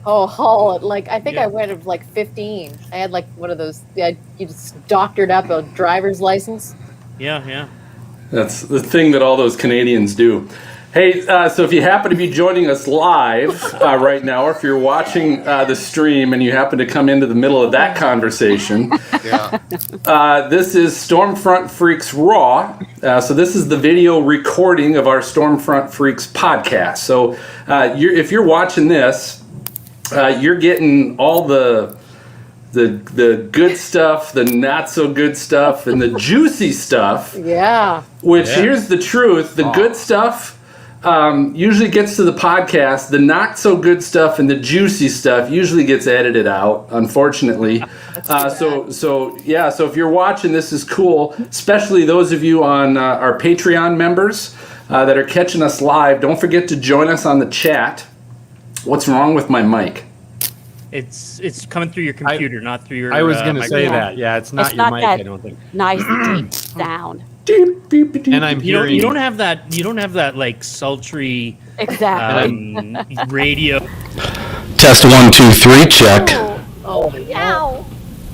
I think I went at like 15. I had like one of those. You just doctored up a driver's license. Yeah. That's the thing that all those Canadians do. Hey, so if you happen to be joining us live right now, or if you're watching the stream and you happen to come into the middle of that conversation, this is Stormfront Freaks Raw. So this is the video recording of our Stormfront Freaks podcast. So if you're watching this, you're getting all the good stuff, the not so good stuff, and the juicy stuff. Yeah. Which, here's the truth, the good stuff usually gets to the podcast. The not so good stuff and the juicy stuff usually gets edited out, unfortunately. So if you're watching, this is cool, especially those of you on our Patreon members that are catching us live. Don't forget to join us on the chat. What's wrong with my mic? It's coming through your computer, not through your. I was going to say that. Yeah, it's not your mic. I don't think. Nice deep sound. And I'm hearing you don't have that. You don't have that like sultry. Exactly. Radio. Test 1, 2, 3. Check. Ow.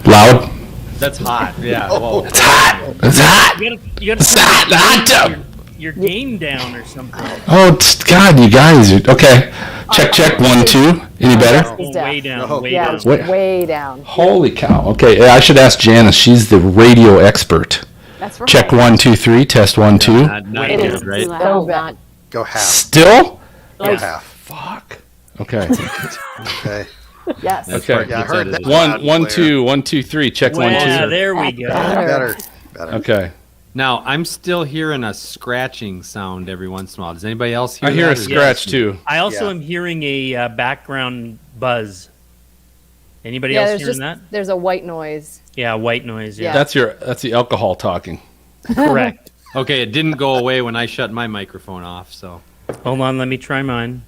Loud. That's hot. Yeah. Oh, it's hot. It's hot. You got to hot. Your gain down or something. Oh God, you guys. Okay. Check. 1, 2. Any better? Way down. Way down. Holy cow. Okay, I should ask Janice. She's the radio expert. That's right. Check 1, 2, 3. Test 1, 2. Not good, right? So bad. Go half. Still? Go half. Fuck. Okay. Okay. Yes. Okay. Yeah, I heard that. 1, 2, 1, 2, 3. Check 1, 2. Yeah, there we go. Better. Okay. Now, I'm still hearing a scratching sound every once in a while. Does anybody else hear I hear that? a scratch too. I also am hearing a background buzz. Anybody else hearing that? There's a white noise. Yeah, white noise. Yeah, That's the alcohol talking. correct. Okay, it didn't go away when I shut my microphone off, so. Hold on, let me try mine.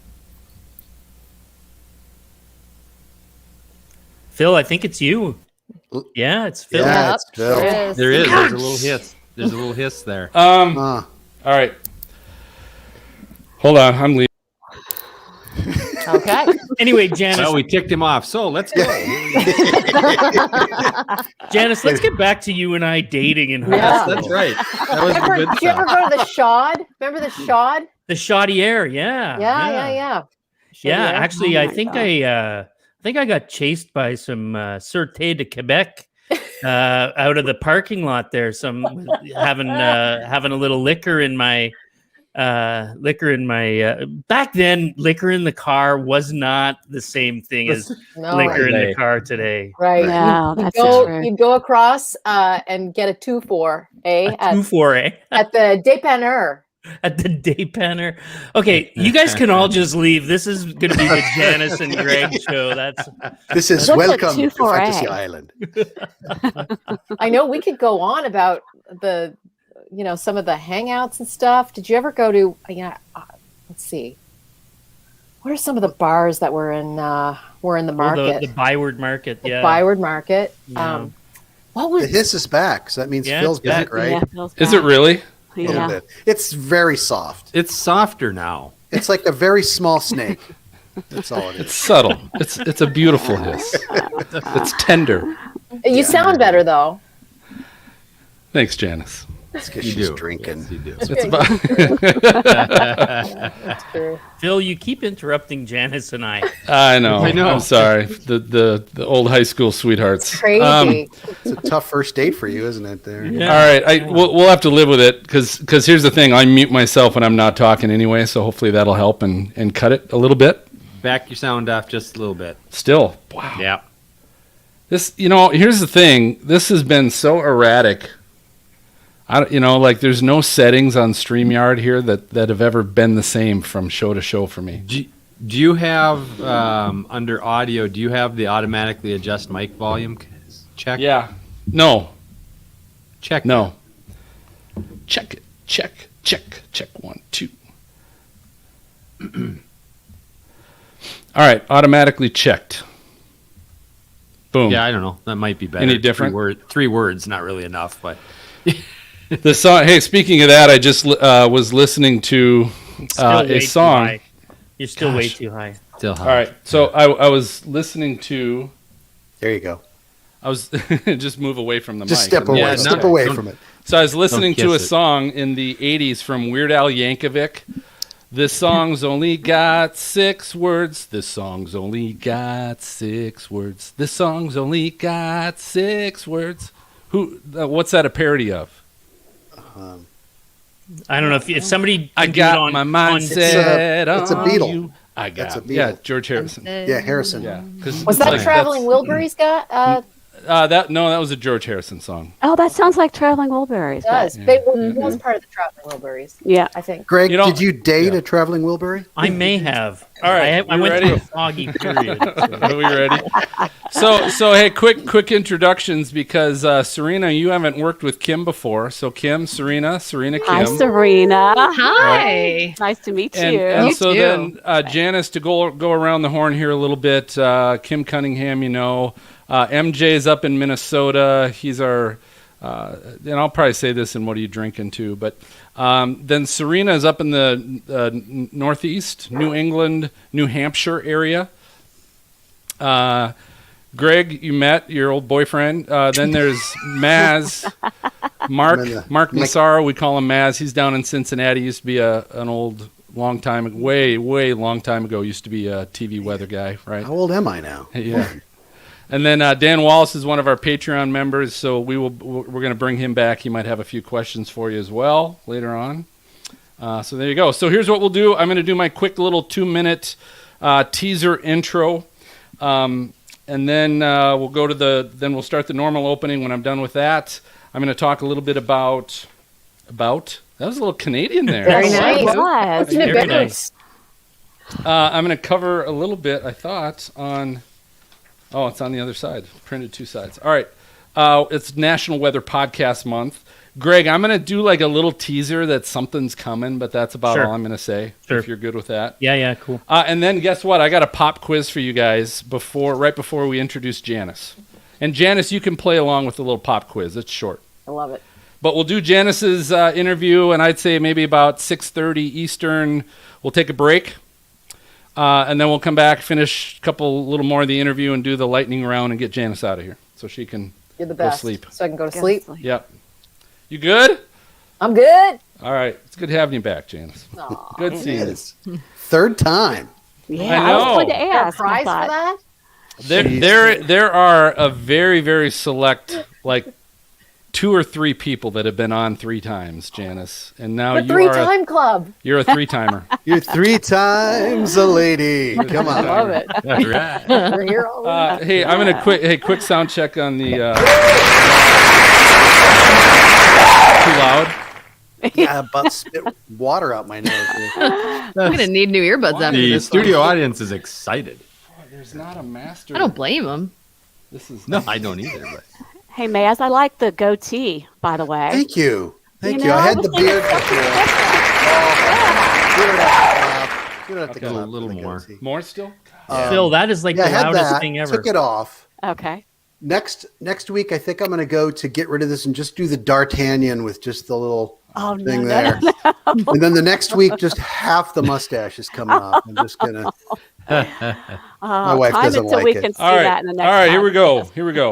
Phil, I think it's you. Yeah, it's Phil. Yeah, it's Phil. There is. There's a little hiss. There's a little hiss there. All right. Hold on, I'm leaving. Okay. Anyway, Janice. Well, we ticked him off, so let's go. Janice, let's get back to you and I dating in high Yeah. school. That's right. That was the good Did you ever stuff. go to the Shod? Remember the Shod? The shoddy air, yeah. Yeah. Yeah, Shod. actually, Oh I my think God. I think I got chased by some Sûreté de Quebec out of the parking lot there. Some having a little liquor in my back then. Liquor in the car was not the same thing as liquor in the car today. Right. Yeah, that's true. You'd go across and get a 2-4, at the Dépanneur. At the Dépanneur. Okay, you guys can all just leave. This is going to be the Janice and Greg show. This is Looks like welcome to 2-4A. Fantasy Island. I know we could go on about some of the hangouts and stuff. Did you ever go to? Let's see. What are some of the bars that were in the market? The Byward Market. Yeah. Byward Market. Yeah. What was? The hiss is back, so that means Phil's back, right? Yeah, Phil's Is it back. really? A little Yeah. bit. It's very soft. It's softer now. It's like a very small snake. That's all it It's is. subtle. It's a beautiful hiss. It's tender. You sound better though. Thanks, Janice. It's because You she's do. drinking. Yes, you do. It's about That's true. Phil, you keep interrupting Janice and I. I know. I know. I'm sorry. The old high school sweethearts. Crazy. It's a tough first date for you, isn't it? There. Yeah. All right, we'll have to live with it because here's the thing. I mute myself when I'm not talking anyway, so hopefully that'll help and cut it a little bit. Back your sound off just a little bit. Still, wow. Yeah. This, here's the thing. This has been so erratic. There's no settings on StreamYard here that have ever been the same from show to show for me. Do you have, under audio, do you have the automatically adjust mic volume check? Yeah. No. Check. No. Check it. Check. 1, 2. All right. Automatically checked. Boom. Yeah, I don't know. That might be better. Any different? Three words, not really enough, but. The song. Hey, speaking of that, I just was listening to a song. You're still way too high. Still hot. All right. So I was listening to. There you go. I was just move away from the Just mic. step away. Yeah, Step no, away don't- from it. So I was listening Don't to a kiss it. song in the 80s from Weird Al Yankovic. This song's only got 6 words. This song's only got 6 words. This song's only got 6 words. What's that a parody of? I don't know if somebody. I can do it got on, my on- mindset it's a on Beatle. you. I got That's a Beatle. yeah, George Harrison. Yeah, Harrison. Yeah, 'cause Was that like, Traveling Wilburys got? that was a George Harrison song. Oh, that sounds like Traveling Wilburys. Does. It was part of the Traveling Wilburys, Yeah. I think. Greg, You know- did you date Yeah. a traveling Wilbury? I may have. All right, I you went ready? through a foggy period. so- Are we ready? So hey, quick introductions because Serena, you haven't worked with Kim before. So Kim, Serena, Kim. Hi, Serena. Hi. Nice to meet And, you. and You so too. then Janice, to go around the horn here a little bit. Kim Cunningham, MJ's up in Minnesota. He's our, and I'll probably say this in What Are You Drinking too. But then Serena is up in the Northeast, New England, New Hampshire area. Greg, you met your old boyfriend. Then there's Maz, Mark Massaro. We call him Maz. He's down in Cincinnati. Used to be an old, long time, way long time ago. Used to be a TV weather guy, right? How old am I now? Yeah. And then Dan Wallace is one of our Patreon members, so we're going to bring him back. He might have a few questions for you as well later on. So there you go. So here's what we'll do. I'm going to do my quick little 2-minute teaser intro. And then we'll go to then we'll start the normal opening. When I'm done with that, I'm going to talk a little bit about that was a little Canadian there. Very Sure nice. was. Isn't it Very better? nice. I'm going to cover a little bit, I thought, on... Oh, it's on the other side. Printed 2 sides. All right. It's National Weather Podcast Month. Greg, I'm going to do like a little teaser that something's coming, but that's about Sure. all I'm going to say, Sure. if you're good with that. Yeah, cool. And then guess what? I got a pop quiz for you guys right before we introduce Janice. And Janice, you can play along with the little pop quiz. It's short. I love it. But we'll do Janice's interview, and I'd say maybe about 6:30 Eastern. We'll take a break. And then we'll come back, finish a little more of the interview, and do the lightning round and get Janice out of here so she can You're the go best. sleep. So I can go to sleep. Yep. You good? I'm good. All right. It's good having you back, Janice. Aw. Good seeing you. Yes. Third time. Yeah, I I was know. going to Is there a ask. prize I for thought, that? There are a very, very select, like 2 or 3 people that have been on 3 times, Janice. And now The you are three-time club. you're a 3-timer. You're 3 times a lady. Come I on. love it. All right. We're here all the time. Hey, I'm gonna quick sound check on the too loud. Yeah, about spit water out my nose. Here. I'm gonna need new earbuds after The this studio one. audience is excited. There's not a master. I don't blame them. This is No, I don't either. But Hey, Maz, I like the goatee, by the way. Thank you. Thank You you. know, I I had was the thinking beard something before. You don't have to Okay. come A up little with a more. goatee. more still. Phil, that is like Yeah, I the had loudest that. thing ever. Took it off. Okay. Next week, I think I'm going to go to get rid of this and just do the D'Artagnan with just the little Oh, no, thing no, there. no, no. And then the next week, just half the mustache is coming off. I'm just going to. My wife time doesn't until like we it. can see All right. that in the next All right. Here time. we go. Here we go.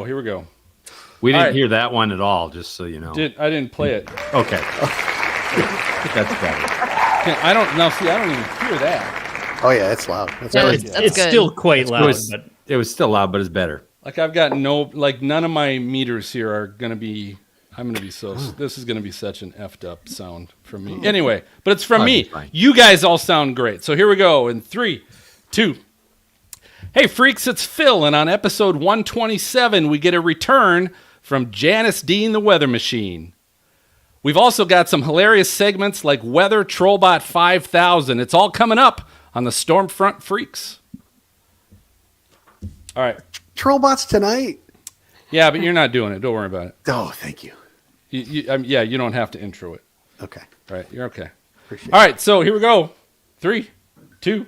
we didn't All right. hear that one at all, just so you know. I didn't play it. Okay. That's better. I don't even hear that. Oh, yeah, it's loud. That's Yeah, great. That's It's good. still quite loud, but It was still loud, but it's better. Like I've got none of my meters here are gonna be. I'm gonna be so. This is gonna be such an effed up sound from me. Anyway, but it's from I'll me. be fine. You guys all sound great. So here we go in 3, 2. Hey freaks, it's Phil, and on episode 127 we get a return from Janice Dean, the Weather Machine. We've also got some hilarious segments like Weather Trollbot 5000. It's all coming up on the Stormfront Freaks. All right. Trollbots tonight. Yeah, but you're not doing it. Don't worry about it. Oh, thank you. You don't have to intro it. Okay. All right, you're okay. Appreciate All right, so here we go. 3, 2.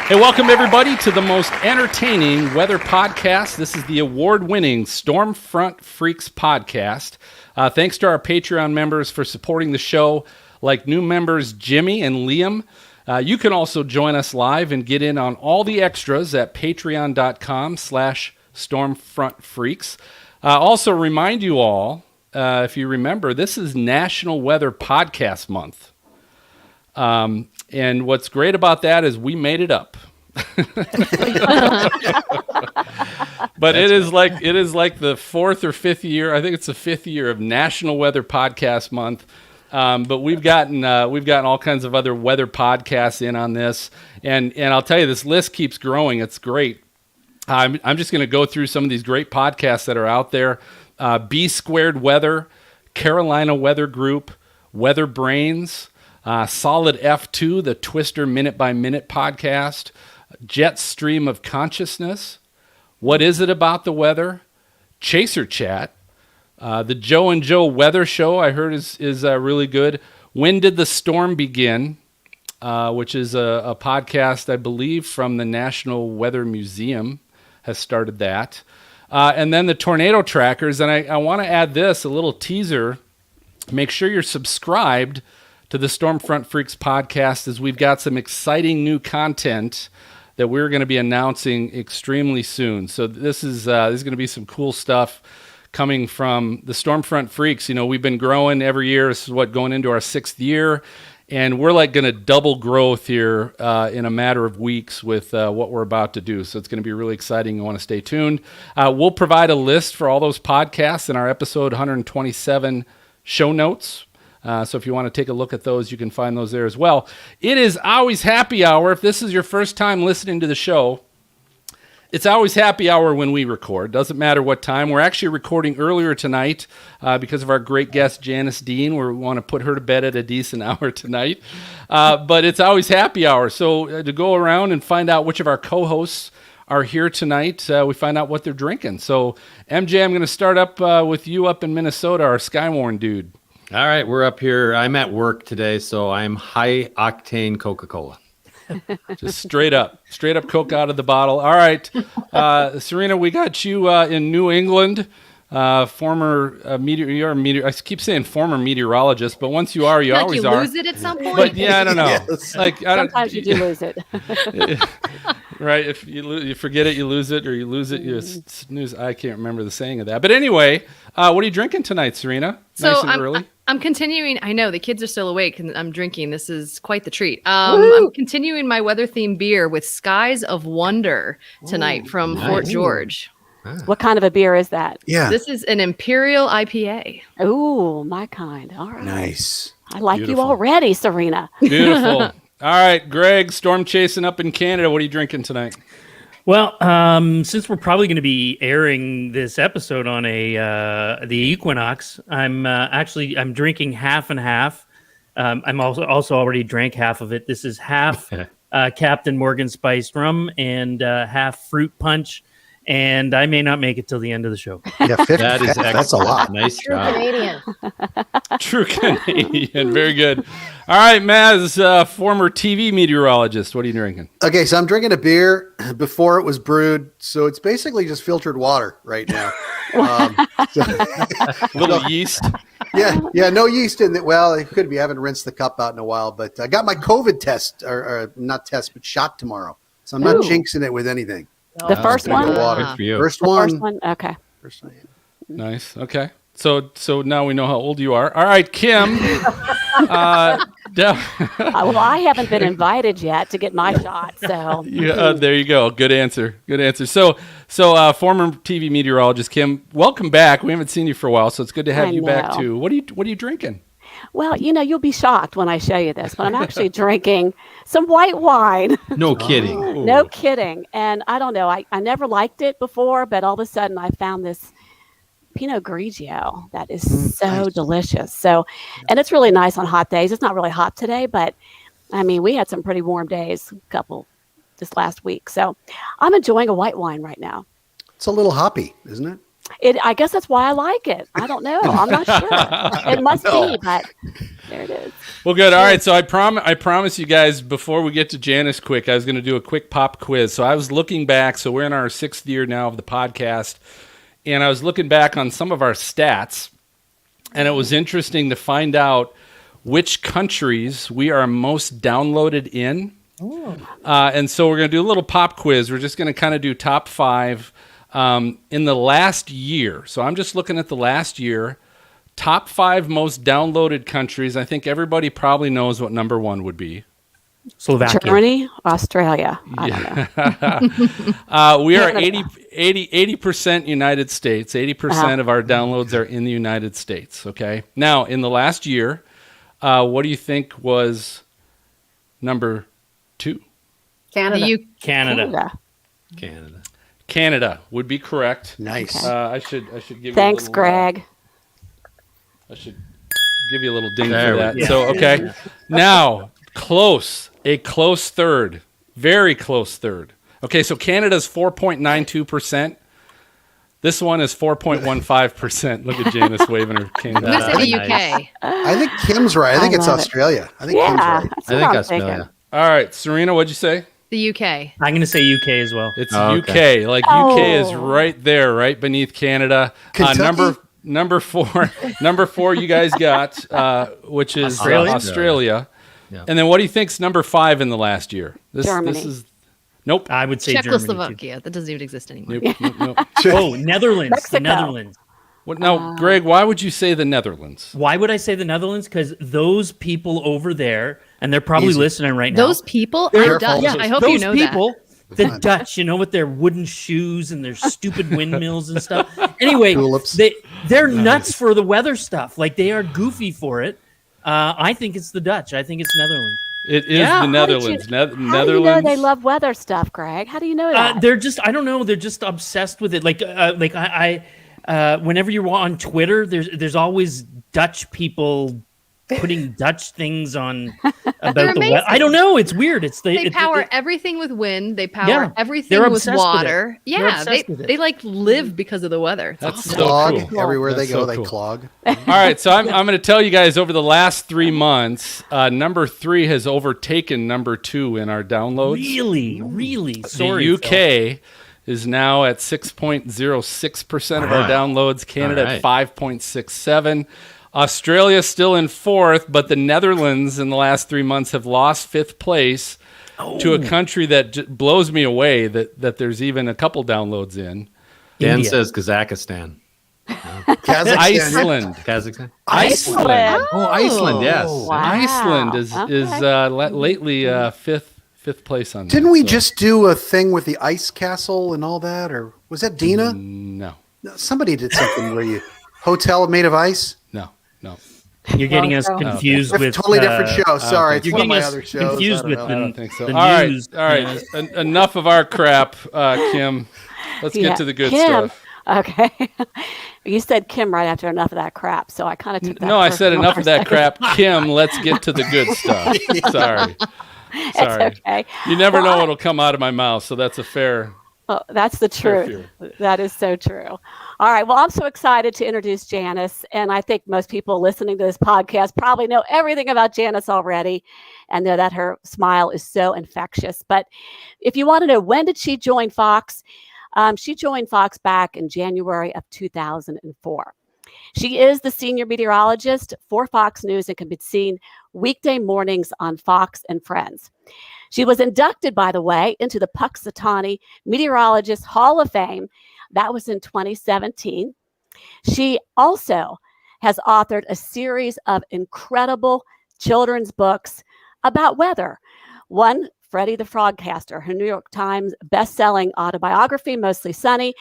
Hey, welcome everybody to the most entertaining weather podcast. This is the award-winning Stormfront Freaks podcast. Thanks to our Patreon members for supporting the show, like new members Jimmy and Liam. You can also join us live and get in on all the extras at patreon.com/stormfrontfreaks. Also remind you all, if you remember, this is National Weather Podcast Month. And what's great about that is we made it up. But it is like the fourth or fifth year. I think it's the fifth year of National Weather Podcast Month. But we've gotten all kinds of other weather podcasts in on this, and I'll tell you, this list keeps growing. It's great. I'm just going to go through some of these great podcasts that are out there. B Squared Weather, Carolina Weather Group, Weather Brains, Solid F2, the Twister Minute by Minute podcast, Jet Stream of Consciousness, What Is It About the Weather, Chaser Chat, the Joe and Joe Weather Show, I heard is really good. When Did the Storm Begin? Which is a podcast, I believe, from the National Weather Museum has started that. And then the Tornado Trackers. And I want to add this, a little teaser. Make sure you're subscribed to the Stormfront Freaks podcast, as we've got some exciting new content that we're going to be announcing extremely soon. So this is going to be some cool stuff coming from the Stormfront Freaks. You know, we've been growing every year. This is going into our 6th year. And we're like going to double growth here in a matter of weeks with what we're about to do. So it's going to be really exciting. You want to stay tuned. We'll provide a list for all those podcasts in our episode 127 show notes. So if you want to take a look at those, you can find those there as well. It is always happy hour. If this is your first time listening to the show, it's always happy hour when we record. Doesn't matter what time. We're actually recording earlier tonight because of our great guest, Janice Dean. We want to put her to bed at a decent hour tonight. But it's always happy hour. So to go around and find out which of our co-hosts are here tonight, we find out what they're drinking. So MJ, I'm going to start up with you up in Minnesota, our Skywarn dude. All right, we're up here. I'm at work today, so I'm high octane Coca-Cola. Just straight up Coke out of the bottle. All right, Serena, we got you in New England, former I keep saying former meteorologist, but once you are, you like you lose it at some point. But yeah, I don't know. Yes. Sometimes you do lose it. Right? If you forget it, you lose it, or you lose it, you snooze. I can't remember the saying of that. But anyway, what are you drinking tonight, Serena? So nice and early. I'm continuing. I know the kids are still awake and I'm drinking. This is quite the treat. I'm continuing my weather themed beer with Skies of Wonder tonight from Fort George. What kind of a beer is that? Yeah. This is an Imperial IPA. Ooh, my kind. All right. Nice. I like Beautiful. you already, Serena. Beautiful. All right, Greg, storm chasing up in Canada. What are you drinking tonight? Well, since we're probably going to be airing this episode on the equinox, I'm drinking half and half. I'm also already drank half of it. This is half Captain Morgan spiced rum and half fruit punch. And I may not make it till the end of the show. Yeah, 50. That is That's a lot. Nice True job. Canadian. True Canadian. Very good. All right, Maz, former TV meteorologist. What are you drinking? Okay, so I'm drinking a beer before it was brewed, so it's basically just filtered water right now. A little yeast. Yeah, no yeast in it. Well, it could be. I haven't rinsed the cup out in a while, but I got my COVID test, or not test, but shot tomorrow, so I'm not Ooh. jinxing it with anything. The first Drink one? the water. Good for you. First The one. first one? Okay. First one. Nice. Okay. So now we know how old you are. All right, Kim. Well, I haven't been invited yet to get my shot, so. There you go. Good answer. So former TV meteorologist Kim, welcome back. We haven't seen you for a while, so it's good to have I you back know. too. What are you drinking? Well, you'll be shocked when I show you this, but I'm actually drinking some white wine. No kidding. Ooh. No kidding. And I don't know, I never liked it before, but all of a sudden I found this Pinot Grigio that is so nice. delicious. So, and it's really nice on hot days. It's not really hot today, but I mean, we had some pretty warm days, this last week. So I'm enjoying a white wine right now. It's a little hoppy, isn't it? I guess that's why I like it. I don't know. I'm not sure. It must be, but there it is. Well, good. All right. So I promise you guys, before we get to Janice quick, I was going to do a quick pop quiz. So I was looking back. So we're in our 6th year now of the podcast. And I was looking back on some of our stats. And it was interesting to find out which countries we are most downloaded in. And so we're going to do a little pop quiz. We're just going to kind of do top 5 in the last year. So I'm just looking at the last year. Top 5 most downloaded countries. I think everybody probably knows what number 1 would be. Slovakia. Germany, Australia. I don't know. We are Canada. 80% United States. 80% of our downloads are in the United States. Okay. Now, in the last year, what do you think was number 2? Canada. Canada. Canada would be correct. Nice. I should give Thanks, you a little, Greg. I should give you a little ding There for we that. go. So, okay. Now, a close third. Very close third. Okay, so Canada's 4.92%. This one is 4.15%. Look at Janice waving her cane. I'm gonna say the UK. I think Kim's right. I think it's love it. Australia. I think Kim's Yeah, right. that's I what think I'm Australia. thinking. All right, Serena, what'd you say? The UK. I'm going to say UK as well. It's Oh, UK. okay. Like UK is Oh. right there, right beneath Canada. Kentucky? Number 4, number 4 you guys got, which is Australia? Australia. Yeah. And then what do you think's number 5 in the last year? This Germany. is nope. I would say Germany. Too. Czechoslovakia. That doesn't even exist anymore. Nope. Oh, Netherlands. Mexico. The Netherlands. What now, Greg? Why would you say the Netherlands? Why would I say the Netherlands? Because those people over there, and they're probably Easy. listening right now. Those people They're are Dutch. careful. I hope those you know people, the Dutch, with their wooden shoes and their stupid windmills and stuff. Anyway, Tulips. they're nuts for the weather stuff. Like they are goofy for it. I think it's the Dutch. I think it's Netherlands. It is Yeah. the Netherlands. How do you know Netherlands. they love weather stuff, Greg? How do you know that? They're just, I don't know. They're just obsessed with it. Like I whenever you're on Twitter, there's always Dutch people putting Dutch things on about the amazing. weather. I don't know. It's weird. They power everything with wind. They power Yeah, everything they're with obsessed with it. water. They're Yeah, obsessed with it. they like live because of the weather. It's That's awesome. so Clog. cool. Everywhere That's they go, so they cool. clog. All right, so I'm going to tell you guys over the last 3 months, number 3 has overtaken number 2 in our downloads. really. Sorry, The UK is now at 6.06% of our downloads. Canada at 5.67. Australia still in 4th, but the Netherlands in the last 3 months have lost 5th place to a country that blows me away that there's even a couple downloads in. Dan India. says Kazakhstan. Kazakhstan. Iceland. Kazakhstan? Iceland. Oh, Iceland, yes. Wow. Iceland is Okay. lately fifth place on. Didn't that, we so- just do a thing with the ice castle and all that? Or was that Dina? No, No, somebody did something where you hotel made of ice. no. You're getting us Oh, okay. confused with Totally different show. Sorry, it's You're one of getting my us other shows. confused I with don't I know. don't think so. the All news. right. Enough of our crap, Kim. Let's get Yeah, to the good Kim. stuff. Okay. You said Kim right after enough of that crap, so I kind of took that. No, I for said one enough more of that second. crap. Kim, let's get to the good stuff. Sorry. It's okay. You never Well, know what'll come out of my mouth, so that's a fair. Oh, that's the Fair truth. That is so true. All right. Well, I'm so excited to introduce Janice. And I think most people listening to this podcast probably know everything about Janice already and know that her smile is so infectious. But if you want to know, when did she join Fox? She joined Fox back in January of 2004. She is the senior meteorologist for Fox News and can be seen weekday mornings on Fox and Friends. She was inducted, by the way, into the Puxatawny Meteorologist Hall of Fame. That was in 2017. She also has authored a series of incredible children's books about weather. One, Freddie the Frogcaster, her New York Times best-selling autobiography, Mostly Sunny,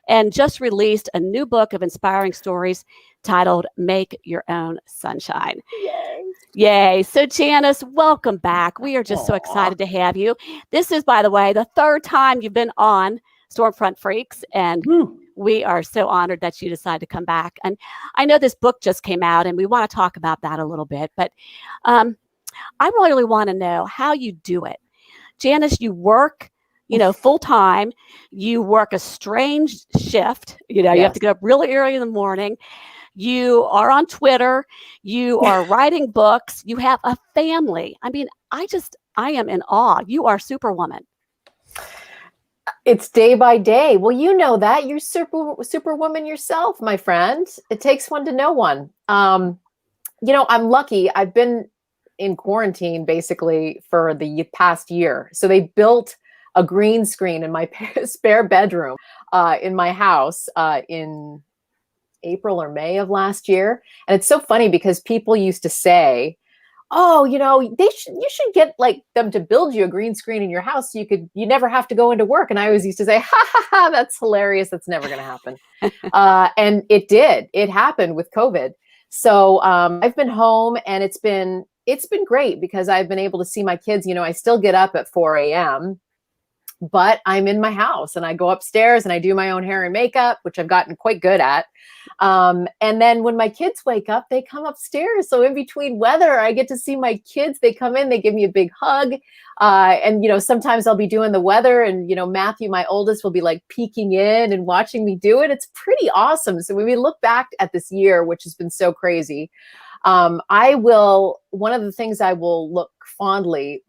and just released a new book of inspiring stories titled Make Your Own Sunshine. Yay. So Janice, welcome back. We are just so excited to have you. This is, by the way, the 3rd time you've been on Stormfront Freaks, and we are so honored that you decided to come back. And I know this book just came out, and we want to talk about that a little bit, but I really want to know how you do it. Janice, you work, full time. You work a strange shift. You have to get up really early in the morning. You are on Twitter. You are writing books. You have a family. I mean, I am in awe. You are Superwoman. It's day by day. Well, you know that. You're superwoman yourself, my friend. It takes one to know one. I'm lucky. I've been in quarantine basically for the past year. So they built a green screen in my spare bedroom in my house in April or May of last year. And it's so funny because people used to say, oh, you should get like them to build you a green screen in your house so you never have to go into work. And I always used to say, ha ha ha, that's hilarious. That's never going to happen. And it happened with COVID. So I've been home, and it's been great because I've been able to see my kids. I still get up at 4 a.m., but I'm in my house, and I go upstairs and I do my own hair and makeup, which I've gotten quite good at. And then when my kids wake up, they come upstairs. So in between weather, I get to see my kids. They come in, they give me a big hug. And sometimes I'll be doing the weather, and, Matthew, my oldest, will be like peeking in and watching me do it. It's pretty awesome. So when we look back at this year, which has been so crazy, one of the things I will look fondly,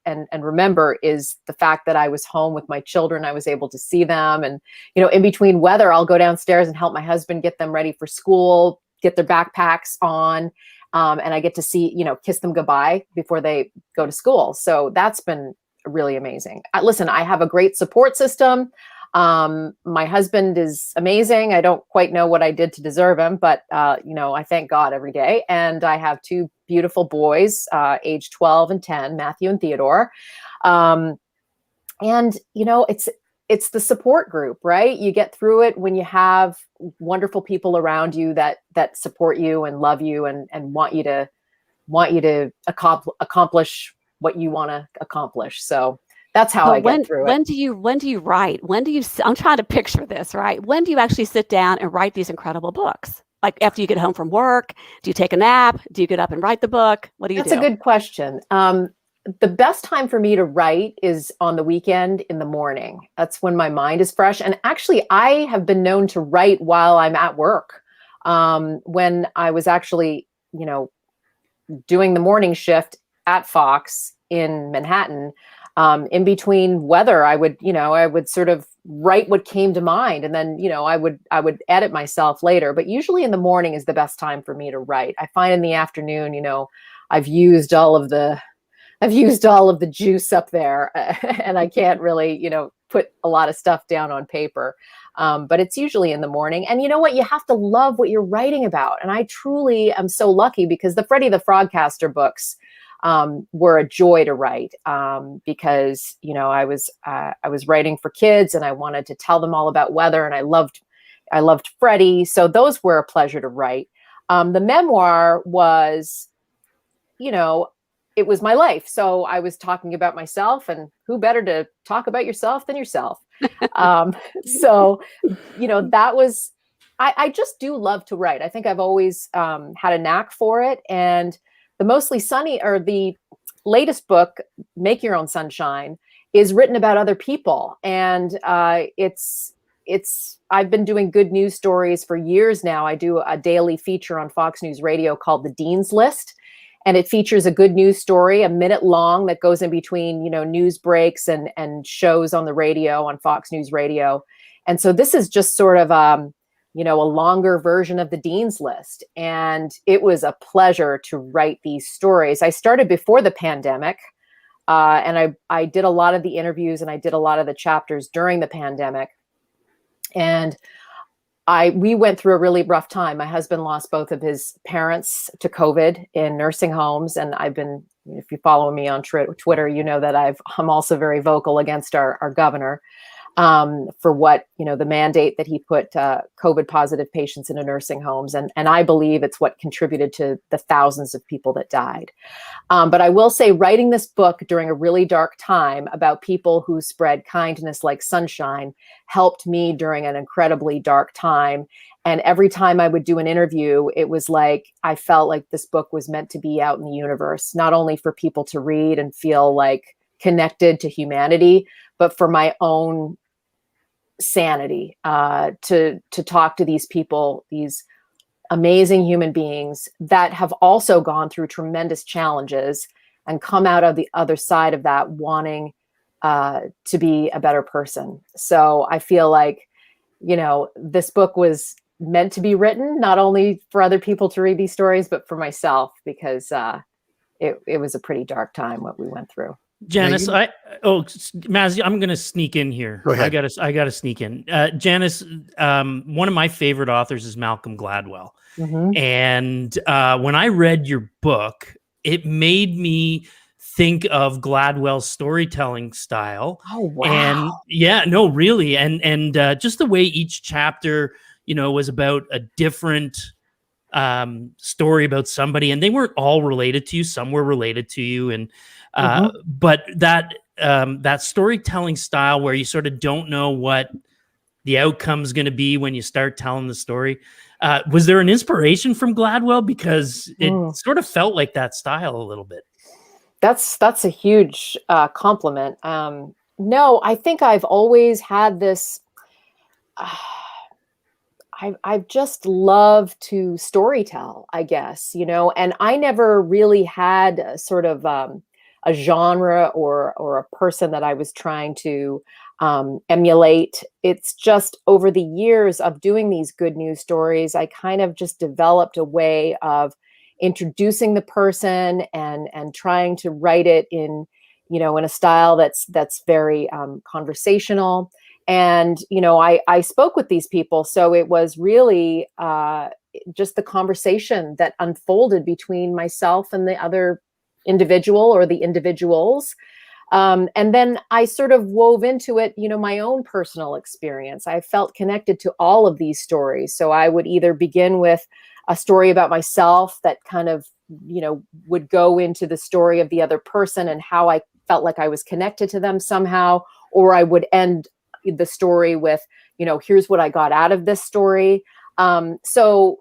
and remember is the fact that I was home with my children. I was able to see them. And, in between weather, I'll go downstairs and help my husband get them ready for school, get their backpacks on. And I get to see, kiss them goodbye before they go to school. So that's been really amazing. Listen, I have a great support system. My husband is amazing. I don't quite know what I did to deserve him, but, I thank God every day. And I have two beautiful boys, age 12 and 10, Matthew and Theodore. And, it's the support group, right? You get through it when you have wonderful people around you that support you and love you and want you to accomplish what you want to accomplish. So that's how I get through it. When do you write? I'm trying to picture this, right? When do you actually sit down and write these incredible books? Like after you get home from work, do you take a nap? Do you get up and write the book? What do you do? That's a good question. The best time for me to write is on the weekend in the morning. That's when my mind is fresh. And actually, I have been known to write while I'm at work. When I was actually, doing the morning shift at Fox in Manhattan, in between weather, I would sort of write what came to mind, and then, I would edit myself later. But usually in the morning is the best time for me to write. I find in the afternoon, I've used all of the juice up there, and I can't really, put a lot of stuff down on paper. But it's usually in the morning. And you know what? You have to love what you're writing about. And I truly am so lucky because the Freddie the Frogcaster books were a joy to write, because, I was writing for kids, and I wanted to tell them all about weather, and I loved Freddie. So those were a pleasure to write. The memoir was, it was my life. So I was talking about myself, and who better to talk about yourself than yourself? So, that was, I just do love to write. I think I've always had a knack for it. And the latest book, Make Your Own Sunshine, is written about other people. And I've been doing good news stories for years now. I do a daily feature on Fox News Radio called The Dean's List. And it features a good news story, a minute long, that goes in between, news breaks and shows on the radio, on Fox News Radio. And so this is just sort of, a longer version of the Dean's List. And it was a pleasure to write these stories. I started before the pandemic, and I did a lot of the interviews, and I did a lot of the chapters during the pandemic. And we went through a really rough time. My husband lost both of his parents to COVID in nursing homes. And if you follow me on Twitter, you know that I'm also very vocal against our governor for what, the mandate that he put COVID positive patients into nursing homes. And I believe it's what contributed to the thousands of people that died. But I will say, writing this book during a really dark time about people who spread kindness like sunshine helped me during an incredibly dark time. And every time I would do an interview, it was like, I felt like this book was meant to be out in the universe, not only for people to read and feel like connected to humanity, but for my own sanity, to talk to these people, these amazing human beings that have also gone through tremendous challenges and come out of the other side of that wanting to be a better person. So I feel like, this book was meant to be written, not only for other people to read these stories, but for myself, because it was a pretty dark time what we went through. Janice, Mazzy, I'm gonna sneak in here. Go ahead. I gotta sneak in. Janice, one of my favorite authors is Malcolm Gladwell, and when I read your book, it made me think of Gladwell's storytelling style. Oh wow! And yeah, no, really, and just the way each chapter, was about a different story about somebody, and they weren't all related to you. Some were related to you, and but that storytelling style where you sort of don't know what the outcome's going to be when you start telling the story. Was there an inspiration from Gladwell? Because it sort of felt like that style a little bit. That's a huge compliment. No, I think I've always had this. I've just loved to storytell, I guess, and I never really had a sort of a genre or a person that I was trying to emulate. It's just over the years of doing these good news stories, I kind of just developed a way of introducing the person and trying to write it in a style that's very conversational. And, I spoke with these people. So it was really just the conversation that unfolded between myself and the other individual or the individuals. And then I sort of wove into it, my own personal experience. I felt connected to all of these stories. So I would either begin with a story about myself that kind of, would go into the story of the other person and how I felt like I was connected to them somehow, or I would end the story with, here's what I got out of this story. So,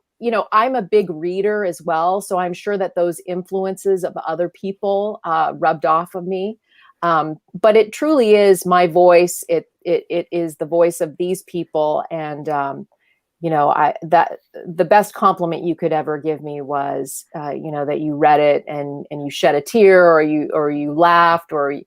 I'm a big reader as well. So I'm sure that those influences of other people rubbed off of me. But it truly is my voice. It is the voice of these people. And, that the best compliment you could ever give me was, that you read it and you shed a tear or you laughed or,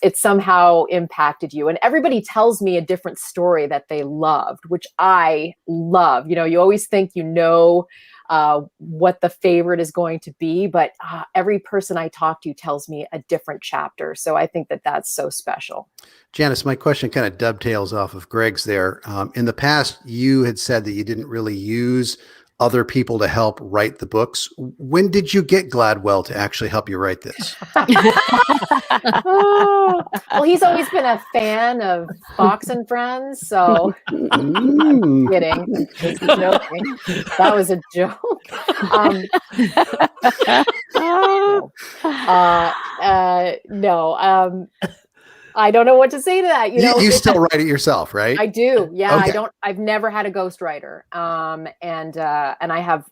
it somehow impacted you. And everybody tells me a different story that they loved, which I love. You always think what the favorite is going to be, but every person I talk to tells me a different chapter. So I think that that's so special. Janice, my question kind of dovetails off of Greg's there. In the past, you had said that you didn't really use other people to help write the books. When did you get Gladwell to actually help you write this? Well, he's always been a fan of Fox and Friends, so I'm kidding. Just joking. That was a joke. No. I don't know what to say to that. You still write it yourself, right? I do. Yeah. Okay. I've never had a ghostwriter. And I have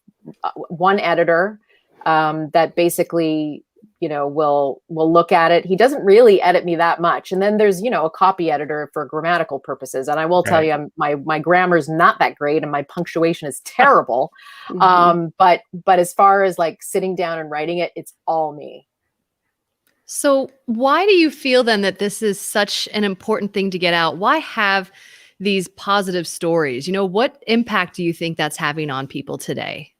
one editor that basically, will look at it. He doesn't really edit me that much. And then there's, a copy editor for grammatical purposes. And I will tell you, my grammar is not that great and my punctuation is terrible. But as far as like sitting down and writing it, it's all me. So why do you feel then that this is such an important thing to get out? Why have these positive stories? What impact do you think that's having on people today?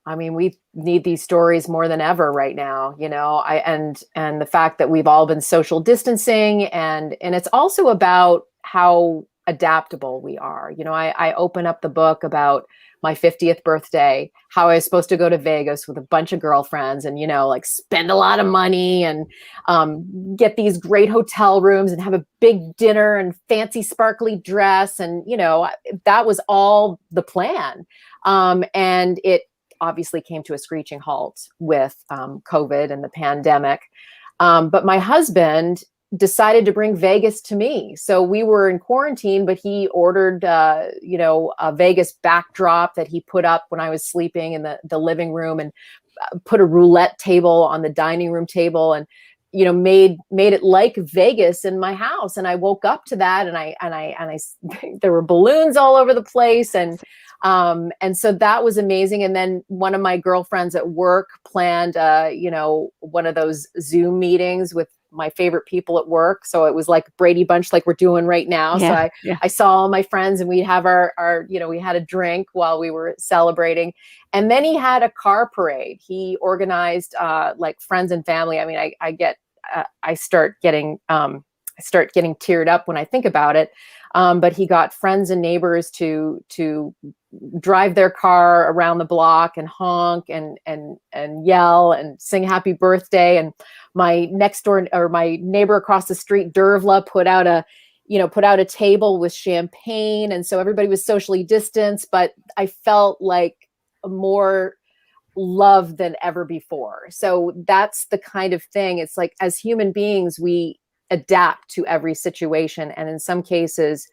I mean, we need these stories more than ever right now, and the fact that we've all been social distancing and it's also about how adaptable we are. I open up the book about my 50th birthday, how I was supposed to go to Vegas with a bunch of girlfriends and, spend a lot of money and get these great hotel rooms and have a big dinner and fancy sparkly dress. And, that was all the plan. And it obviously came to a screeching halt with COVID and the pandemic. But my husband decided to bring Vegas to me. So we were in quarantine, but he ordered, a Vegas backdrop that he put up when I was sleeping in the living room and put a roulette table on the dining room table and, made it like Vegas in my house. And I woke up to that and I there were balloons all over the place. And so that was amazing. And then one of my girlfriends at work planned, one of those Zoom meetings with my favorite people at work. So it was like Brady Bunch, like we're doing right now. Yeah, So I saw all my friends, and we'd have our, we had a drink while we were celebrating. And then he had a car parade. He organized like friends and family. I mean, I start getting teared up when I think about it. But he got friends and neighbors to drive their car around the block and honk and yell and sing happy birthday. And my my neighbor across the street, Dervla, put out a table with champagne. And so everybody was socially distanced, but I felt like more love than ever before. So that's the kind of thing. It's like, as human beings, we adapt to every situation. And in some cases,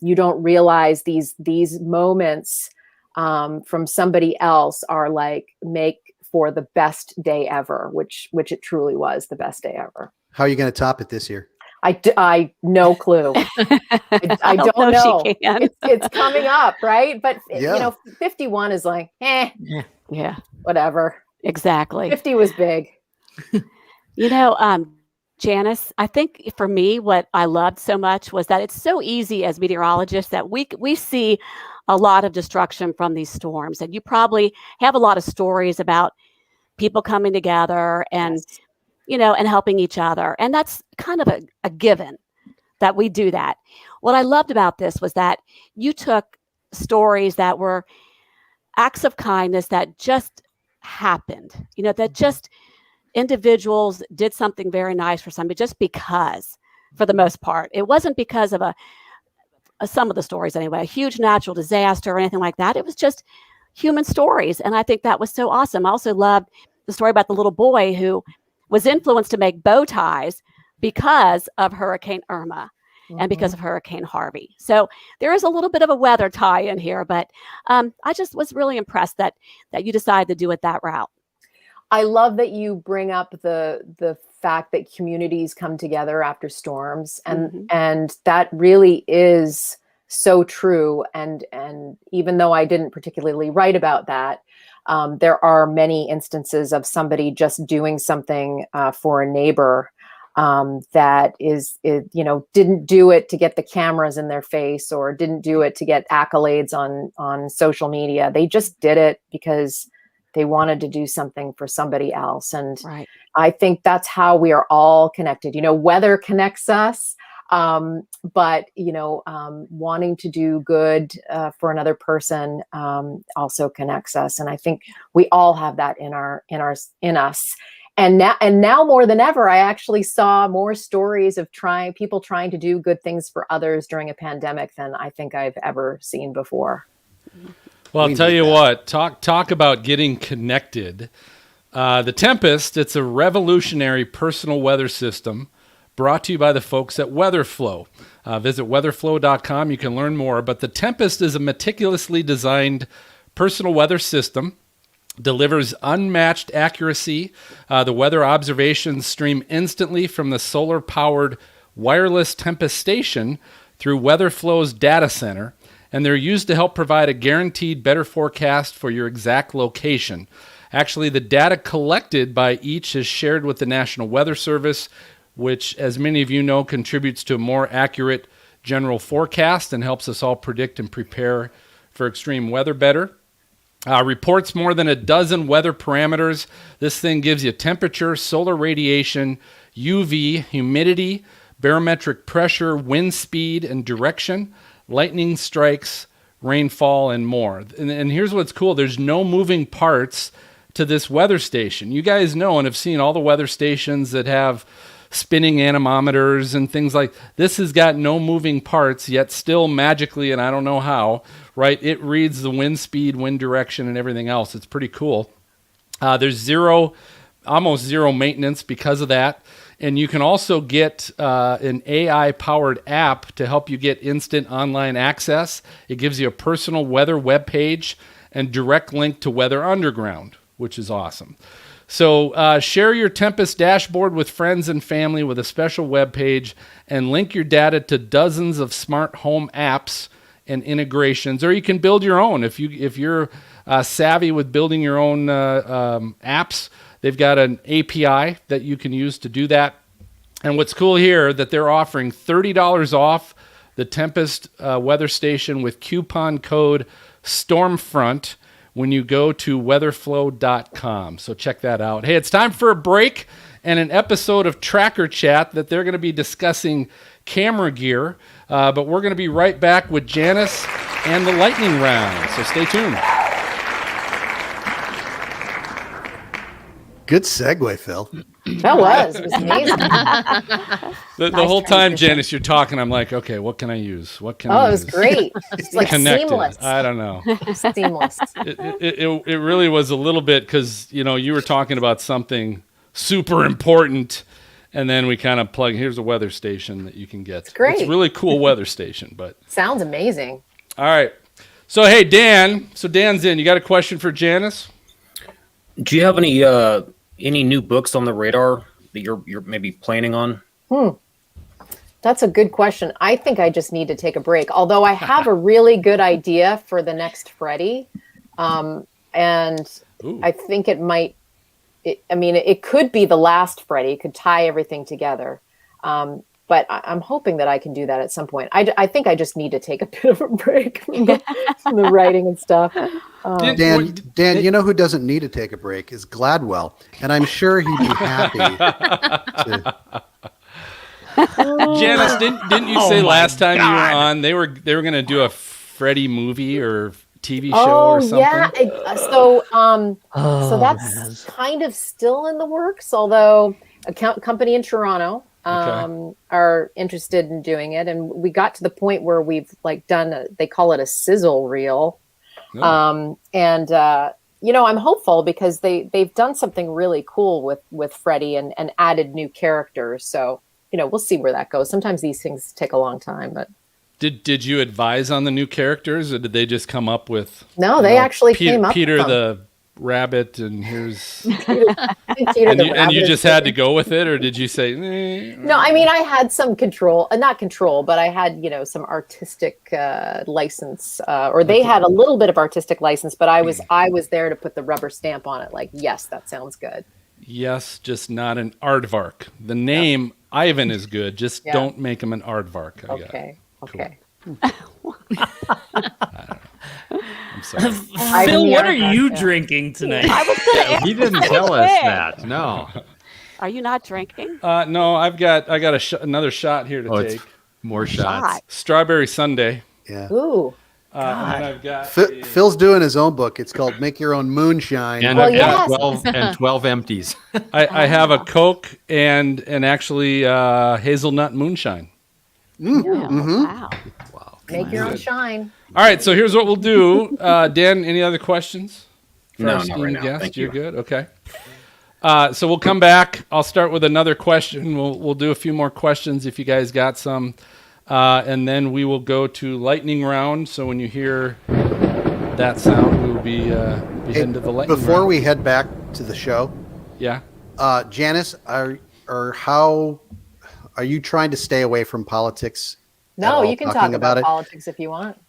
you don't realize these moments from somebody else are like, make for the best day ever, which it truly was the best day ever. How are you going to top it this year? I no clue. I don't know. She can. It's coming up, right? But Yeah. 51 is like, Yeah, whatever. exactly. 50 was big. Janice, I think for me, what I loved so much was that it's so easy as meteorologists that we see a lot of destruction from these storms. And you probably have a lot of stories about people coming together and, Yes. And helping each other. And that's kind of a given that we do that. What I loved about this was that you took stories that were acts of kindness that just happened, that just individuals did something very nice for somebody just because, for the most part. It wasn't because of some of the stories anyway, a huge natural disaster or anything like that. It was just human stories. And I think that was so awesome. I also loved the story about the little boy who was influenced to make bow ties because of Hurricane Irma and because of Hurricane Harvey. So there is a little bit of a weather tie in here, but I just was really impressed that you decided to do it that route. I love that you bring up the fact that communities come together after storms, and that really is so true. And even though I didn't particularly write about that, there are many instances of somebody just doing something for a neighbor that didn't do it to get the cameras in their face or didn't do it to get accolades on social media. They just did it because they wanted to do something for somebody else. And Right. I think that's how we are all connected. Weather connects us, but wanting to do good for another person also connects us. And I think we all have that in us. And now more than ever, I actually saw more stories of people trying to do good things for others during a pandemic than I think I've ever seen before. Well, I'll tell you what, talk about getting connected. The Tempest, it's a revolutionary personal weather system brought to you by the folks at WeatherFlow. Visit weatherflow.com. You can learn more. But the Tempest is a meticulously designed personal weather system, delivers unmatched accuracy. The weather observations stream instantly from the solar-powered wireless Tempest station through WeatherFlow's data center, and they're used to help provide a guaranteed better forecast for your exact location. Actually, the data collected by each is shared with the National Weather Service, which, as many of you know, contributes to a more accurate general forecast and helps us all predict and prepare for extreme weather better. Reports more than a dozen weather parameters. This thing gives you temperature, solar radiation, UV, humidity, barometric pressure, wind speed and direction, lightning strikes, rainfall, and more. And here's what's cool. There's no moving parts to this weather station. You guys know and have seen all the weather stations that have spinning anemometers and things like this. Has got no moving parts, yet still magically, and I don't know how, right? It reads the wind speed, wind direction, and everything else. It's pretty cool. There's almost zero maintenance because of that. And you can also get an AI-powered app to help you get instant online access. It gives you a personal weather webpage and direct link to Weather Underground, which is awesome. So share your Tempest dashboard with friends and family with a special webpage and link your data to dozens of smart home apps and integrations. Or you can build your own. If you're savvy with building your own apps, they've got an API that you can use to do that. And what's cool here that they're offering $30 off the Tempest weather station with coupon code Stormfront when you go to weatherflow.com. So check that out. Hey, it's time for a break and an episode of Tracker Chat that they're going to be discussing camera gear. But we're going to be right back with Janice and the lightning round. So stay tuned. Good segue, Phil. That was. It was amazing. The Nice whole time, transition. Janice, you're talking, I'm like, okay, what can I use? What can I Oh, it use? was great. It's like Connected. seamless. I don't know. Seamless. It really was a little bit because, you were talking about something super important. And then we kind of plug, here's a weather station that you can get. It's great. It's a really cool weather station. But Sounds amazing. all right. So, hey, Dan. So Dan's in. You got a question for Janice? Do you have any new books on the radar that you're maybe planning on? That's a good question. I think I just need to take a break. Although I have a really good idea for the next Freddy. And Ooh. I think it might, it could be the last Freddy. It could tie everything together. But I'm hoping that I can do that at some point. I think I just need to take a bit of a break from the writing and stuff. Dan, you know who doesn't need to take a break is Gladwell, and I'm sure he'd be happy to. Janice, didn't you say last time you were on they were going to do a Freddy movie or TV show or something? Yeah. So that's kind of still in the works, although a company in Toronto are interested in doing it, and we got to the point where we've done they call it a sizzle reel. Oh. I'm hopeful because they've done something really cool with Freddy and added new characters. So, we'll see where that goes. Sometimes these things take a long time, but Did you advise on the new characters, or did they just come up with? No, they actually came up Peter with the Rabbit, and here's Peter and the you Rabbit just had to go with it, or did you say? No, I had some control, not control, but I had, some artistic license, or they had a little bit of artistic license, but I was there to put the rubber stamp on it. Like, yes, that sounds good. Yes, just not an aardvark. The name Ivan is good. Just don't make him an aardvark. Okay. I'm sorry. Phil, what are you drinking tonight? I was going to ask. He didn't tell us that. No. Are you not drinking? No, I got another shot here to take. It's more shots. Strawberry Sundae. Yeah. Ooh. And then I've got Phil's doing his own book. It's called Make Your Own Moonshine. And Well, I've got yes. 12 empties. I have a Coke and actually hazelnut moonshine. Wow. Make your own shine. All right, so here's what we'll do. Dan, any other questions? for No, our not esteemed right now. guest? Thank You're you. good? Okay. So we'll come back. I'll start with another question. We'll do a few more questions if you guys got some. And then we will go to lightning round. So when you hear that sound, we will be heading to the lightning round. Before we head back to the show, Yeah. Janice, are you trying to stay away from politics? at No, all, you can talk talking about it? politics if you want.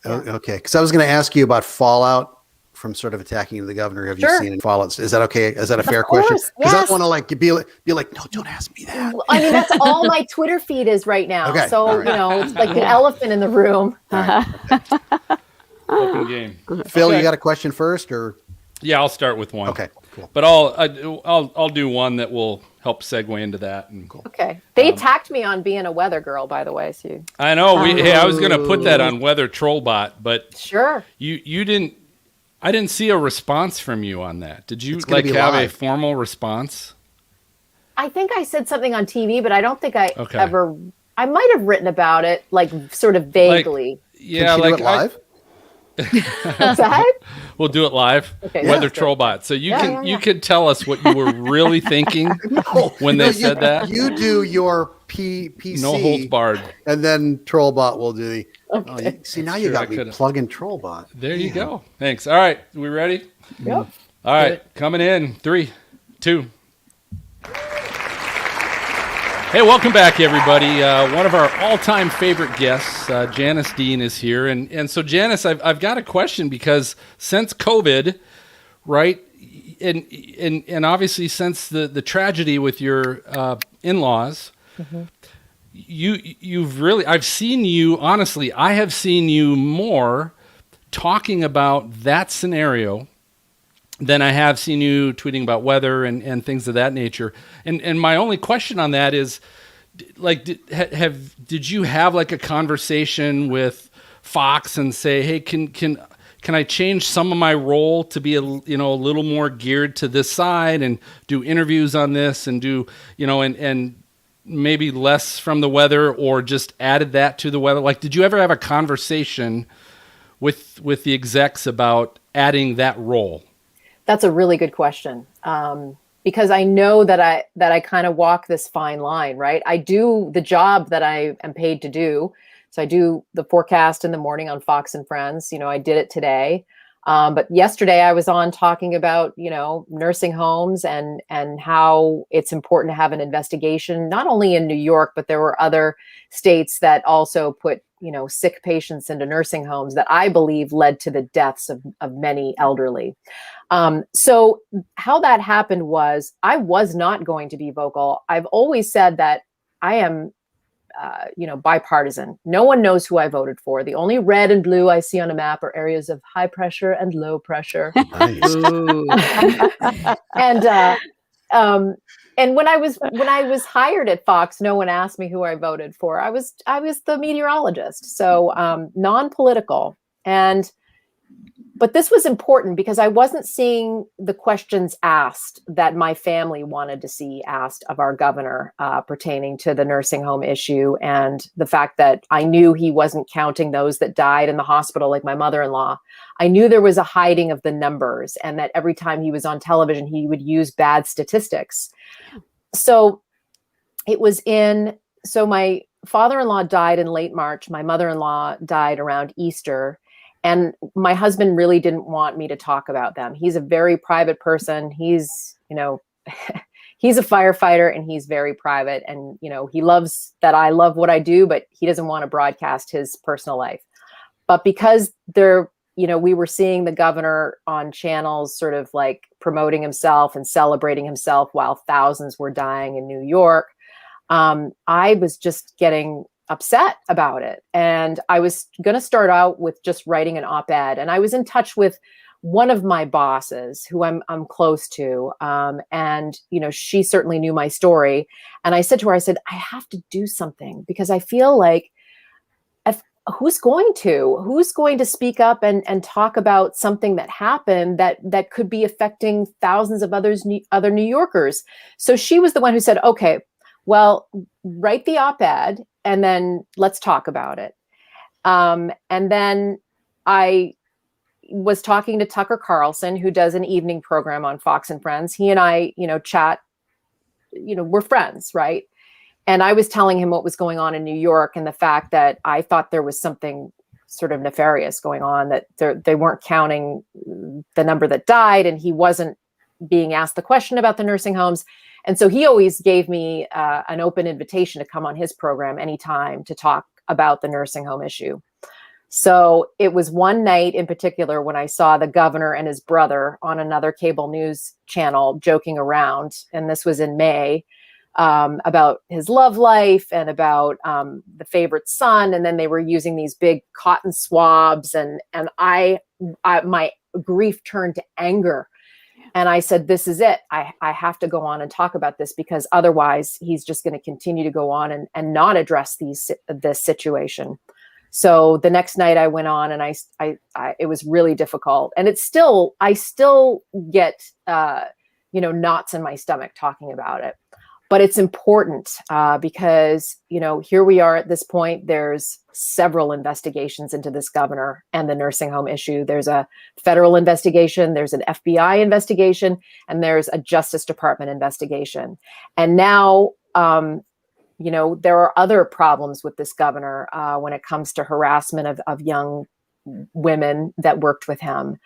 Oh, okay, because I was going to ask you about fallout from sort of attacking the governor. Have Sure. you seen any fallout? Is that okay? Is that a fair course, question? Because I yes. don't want to be like, no, don't ask me that. I mean, that's all my Twitter feed is right now. Okay, So, all right. it's like an elephant in the room. Open game. Phil, Okay. you got a question first, or Yeah, I'll start with one. okay, cool. But I'll do one that will help segue into that. And Okay. They attacked me on being a weather girl, by the way. So I know I was going to put that on Weather Trollbot, but sure. you didn't. I didn't see a response from you on that. Did you It's gonna be have a live. formal response? I think I said something on TV, but I don't think I Okay. ever. I might have written about it, like sort of vaguely. Yeah, Can she do it live? Is that? We'll do it live. Okay, Weather that's good. Trollbot. So you Yeah, can yeah, you yeah. can tell us what you were really thinking when they said that. You do your PC. No holds barred. And then Trollbot will do the. Oh, see, now you Sure, I got me could've- plugging Trollbot. There you go. Thanks. All right, we ready? Yep. All right, coming in 3, 2. Hey, welcome back, everybody. One of our all-time favorite guests, Janice Dean, is here, and so Janice, I've got a question because since COVID, right, and obviously since the tragedy with your in-laws, you've really, I've seen you, honestly, I have seen you more talking about that scenario than I have seen you tweeting about weather and things of that nature. And my only question on that is, like, did you have like a conversation with Fox and say, hey, can I change some of my role to be a little more geared to this side and do interviews on this and do, and maybe less from the weather, or just added that to the weather? Like, did you ever have a conversation with the execs about adding that role? That's a really good question. Because I know that I kind of walk this fine line, right? I do the job that I am paid to do. So I do the forecast in the morning on Fox and Friends. I did it today. But yesterday I was on talking about, nursing homes and how it's important to have an investigation, not only in New York, but there were other states that also put, sick patients into nursing homes that I believe led to the deaths of many elderly. So how that happened was I was not going to be vocal. I've always said that I am bipartisan. No one knows who I voted for. The only red and blue I see on a map are areas of high pressure and low pressure. Nice. And when I was hired at Fox, no one asked me who I voted for. I was the meteorologist, so non-political. But this was important because I wasn't seeing the questions asked that my family wanted to see asked of our governor pertaining to the nursing home issue, and the fact that I knew he wasn't counting those that died in the hospital, like my mother-in-law. I knew there was a hiding of the numbers, and that every time he was on television, he would use bad statistics. So so my father-in-law died in late March. My mother-in-law died around Easter. And my husband really didn't want me to talk about them. He's a very private person. He's, he's a firefighter and he's very private. And, he loves that I love what I do, but he doesn't want to broadcast his personal life. But because we were seeing the governor on channels sort of like promoting himself and celebrating himself while thousands were dying in New York, I was just getting upset about it. And I was going to start out with just writing an op-ed. And I was in touch with one of my bosses who I'm close to. And, she certainly knew my story. And I said to her, I have to do something because I feel like who's going to speak up and talk about something that happened that could be affecting thousands of other New Yorkers. So she was the one who said, okay, well, write the op-ed and then let's talk about it. And then I was talking to Tucker Carlson, who does an evening program on Fox and Friends. He and I, chat, we're friends, right? And I was telling him what was going on in New York and the fact that I thought there was something sort of nefarious going on, that they weren't counting the number that died, and he wasn't being asked the question about the nursing homes. And so he always gave me an open invitation to come on his program anytime to talk about the nursing home issue. So it was one night in particular when I saw the governor and his brother on another cable news channel joking around, and this was in May, about his love life and about the favorite son. And then they were using these big cotton swabs, and I my grief turned to anger. And I said, this is it. I have to go on and talk about this, because otherwise he's just going to continue to go on and not address this situation. So the next night I went on, and I it was really difficult. And I still get, knots in my stomach talking about it. But it's important because, here we are at this point. There's several investigations into this governor and the nursing home issue. There's a federal investigation, there's an FBI investigation, and there's a Justice Department investigation. And now, there are other problems with this governor when it comes to harassment of young women that worked with him.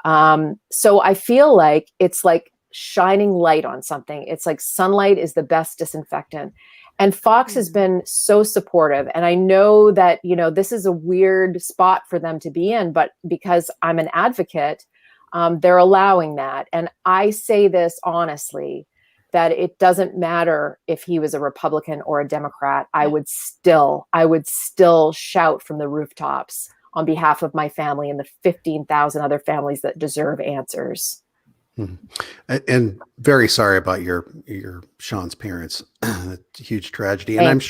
So I feel like it's like shining light on something. It's like sunlight is the best disinfectant. And Fox has been so supportive. And I know that, this is a weird spot for them to be in, but because I'm an advocate, they're allowing that. And I say this honestly, that it doesn't matter if he was a Republican or a Democrat. I would still shout from the rooftops on behalf of my family and the 15,000 other families that deserve answers. And very sorry about your Sean's parents. That's a huge tragedy. And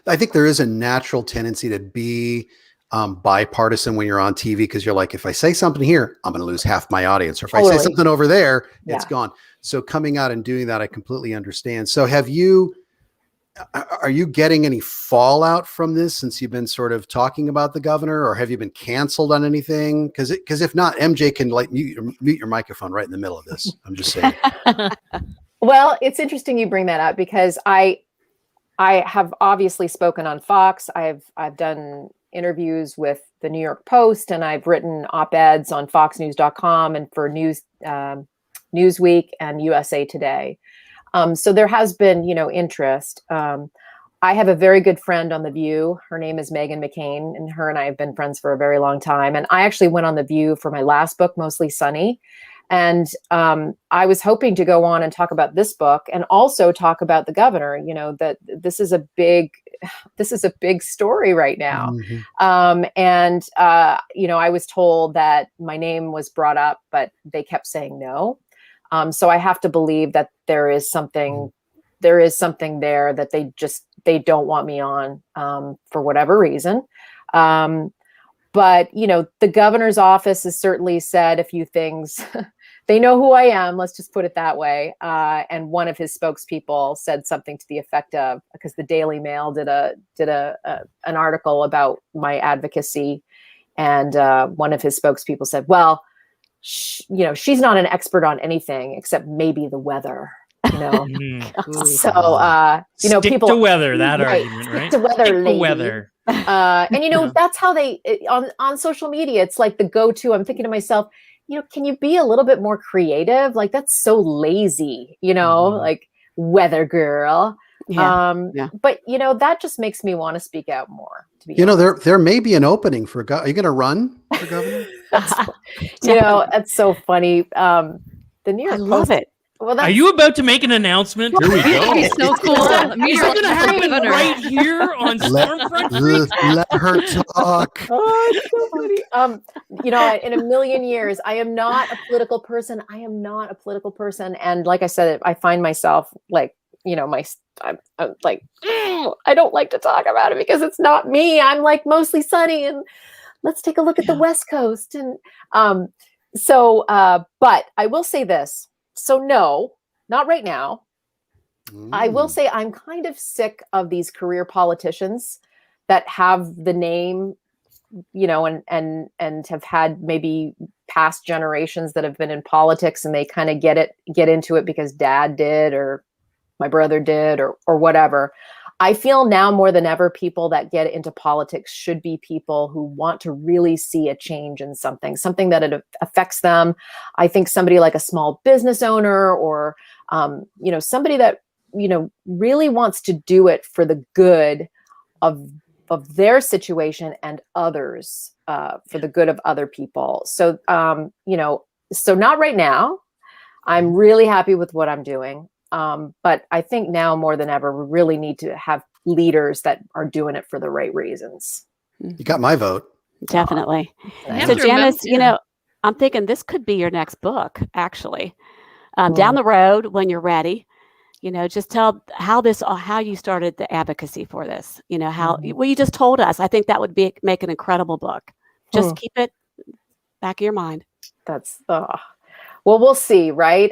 I think there is a natural tendency to be bipartisan when you're on TV, because you're like, if I say something here, I'm going to lose half my audience. Or if I say something over there, it's gone. So coming out and doing that, I completely understand. So are you getting any fallout from this since you've been sort of talking about the governor, or have you been canceled on anything? Because if not, MJ can mute your microphone right in the middle of this. I'm just saying. Well, it's interesting you bring that up, because I have obviously spoken on Fox. I've done interviews with the New York Post, and I've written op-eds on foxnews.com and for Newsweek and USA Today. So there has been, interest. I have a very good friend on The View. Her name is Megan McCain, and her and I have been friends for a very long time. And I actually went on The View for my last book, Mostly Sunny. And I was hoping to go on and talk about this book and also talk about the governor, that this is a big story right now. Mm-hmm. I was told that my name was brought up, but they kept saying no. So I have to believe that there is something there that they don't want me on for whatever reason. But, the governor's office has certainly said a few things. They know who I am. Let's just put it that way. And one of his spokespeople said something to the effect of, because the Daily Mail did an article about my advocacy. And one of his spokespeople said, well, she's not an expert on anything except maybe the weather. So stick people to weather, that argument, right? To weather, stick lady. to weather. And that's how they on social media. It's like the go-to. I'm thinking to myself, can you be a little bit more creative? Like, that's so lazy. Like weather girl. Yeah. But that just makes me want to speak out more. To be honest. There may be an opening for are you going to run for governor? That's so funny. The New York I love Post, it. Well, are you about to make an announcement? Here we go. That'd be so cool. Is it going to happen right here on Stormfront? Let her talk. Oh, it's so funny. In a million years, I am not a political person. And like I said, I find myself like, I'm like, I don't like to talk about it because it's not me. I'm like Mostly Sunny, and let's take a look at the West Coast. And but I will say this. So no, not right now. I will say I'm kind of sick of these career politicians that have the name, and have had maybe past generations that have been in politics, and they kind of get into it because dad did, or my brother did, or whatever. I feel now more than ever, people that get into politics should be people who want to really see a change in something that it affects them. I think somebody like a small business owner, or, somebody that, really wants to do it for the good of their situation and others, for the good of other people. So, so not right now. I'm really happy with what I'm doing. But I think now more than ever, we really need to have leaders that are doing it for the right reasons. You got my vote. Definitely. Yeah. So Janice, I'm thinking this could be your next book, actually. Down the road when you're ready, just tell how you started the advocacy for this. Well, you just told us. I think that would make an incredible book. Just keep it back of your mind. That's well, we'll see, right?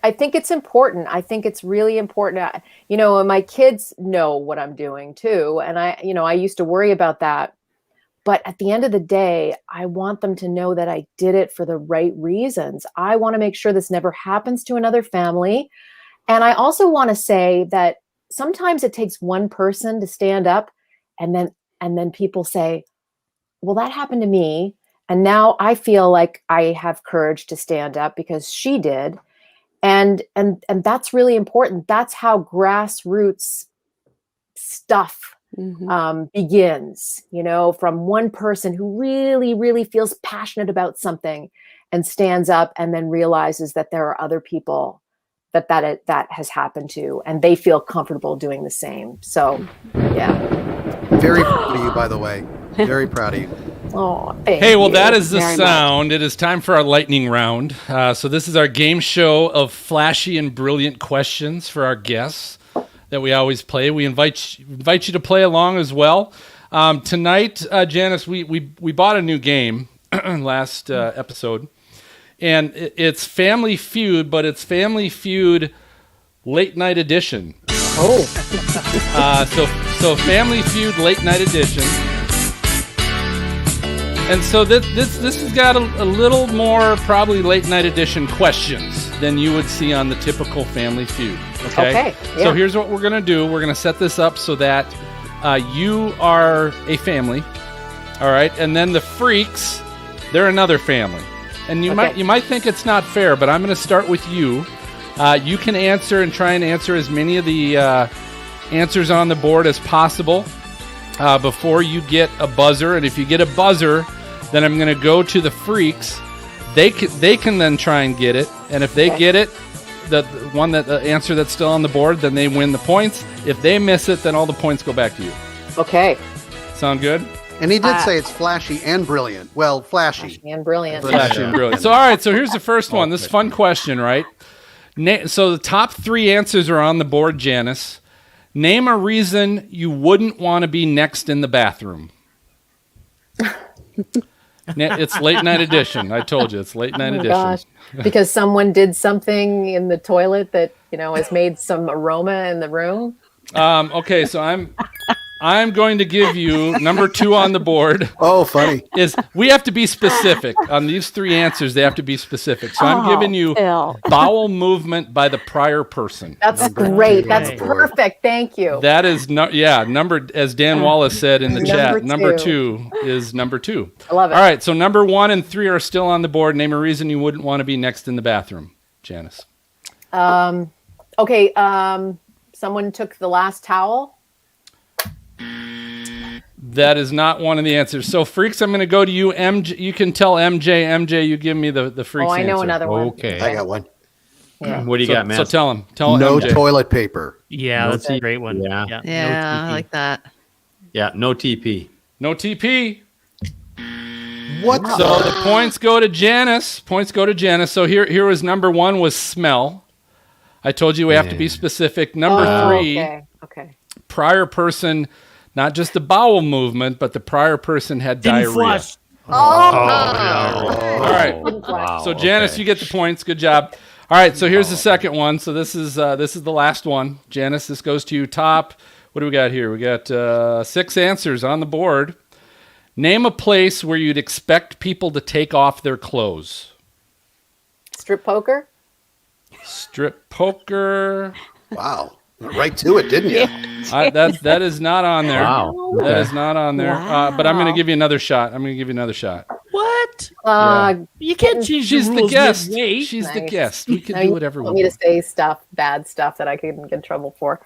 I think it's important. I think it's really important. And my kids know what I'm doing too. And I used to worry about that. But at the end of the day, I want them to know that I did it for the right reasons. I want to make sure this never happens to another family. And I also want to say that sometimes it takes one person to stand up, and then people say, well, that happened to me. And now I feel like I have courage to stand up because she did. And that's really important. That's how grassroots stuff begins, from one person who really, really feels passionate about something and stands up, and then realizes that there are other people that has happened to, and they feel comfortable doing the same. So, yeah. Very proud of you, by the way. Very proud of you. Oh, thank Hey, well, you that is the very sound. It is time for our lightning round. So this is our game show of flashy and brilliant questions for our guests that we always play. We invite you to play along as well. Tonight, Janice, we bought a new game last episode, and it's Family Feud, but it's Family Feud Late Night Edition. Oh. So Family Feud Late Night Edition. And so this has got a little more probably late night edition questions than you would see on the typical Family Feud. Okay. Yeah. So here's what we're gonna do. We're gonna set this up so that you are a family, all right, and then the freaks, they're another family. And you might think it's not fair, but I'm gonna start with you. You can answer and try and answer as many of the answers on the board as possible before you get a buzzer. And if you get a buzzer, then I'm going to go to the freaks. They can then try and get it. And if they get it, the answer that's still on the board, then they win the points. If they miss it, then all the points go back to you. Okay. Sound good? And he did say it's flashy and brilliant. Well, flashy. And brilliant. Flashy and brilliant. So, all right. So here's the first one. This is a fun question, right? So the top 3 answers are on the board, Janice. Name a reason you wouldn't want to be next in the bathroom. It's late night edition. I told you, it's late night edition. Gosh. Because someone did something in the toilet that, has made some aroma in the room. Okay, so I'm going to give you number 2 on the board. Oh, funny. Is we have to be specific on these 3 answers. They have to be specific. So I'm giving you bowel movement by the prior person. That's great. That's perfect. Thank you. That is number, as Dan Wallace said in the chat. Number 2 is number 2. I love it. All right, so number 1 and 3 are still on the board. Name a reason you wouldn't want to be next in the bathroom, Janice. Okay. Someone took the last towel. That is not one of the answers. So, freaks, I'm going to go to you. MJ, you can tell MJ. MJ, you give me the freaks answer. I know another one. Okay. I got one. Yeah. What do you got, man? So tell him. Tell No MJ. toilet paper. Yeah, that's a great one. Yeah. Yeah, I like that. Yeah, no TP. No TP. What? So the points go to Janice. So here was number 1 was smell. I told you we have to be specific. Number 3, Okay. prior person, not just the bowel movement, but the prior person had diarrhea. Flush. All right. Wow. So Janice, you get the points. Good job. All right. So here's the second one. So this is the last one. Janice, this goes to you. Top. What do we got here? We got 6 answers on the board. Name a place where you'd expect people to take off their clothes. Strip poker. Strip poker. Wow. Went right to it, didn't you? That is not on there. Wow. That is not on there. But I'm going to give you another shot. What? You can't change She's the the rules guest. midway. She's the Nice. guest. We can Now do you whatever we want me to want. say bad stuff that I can get in trouble for.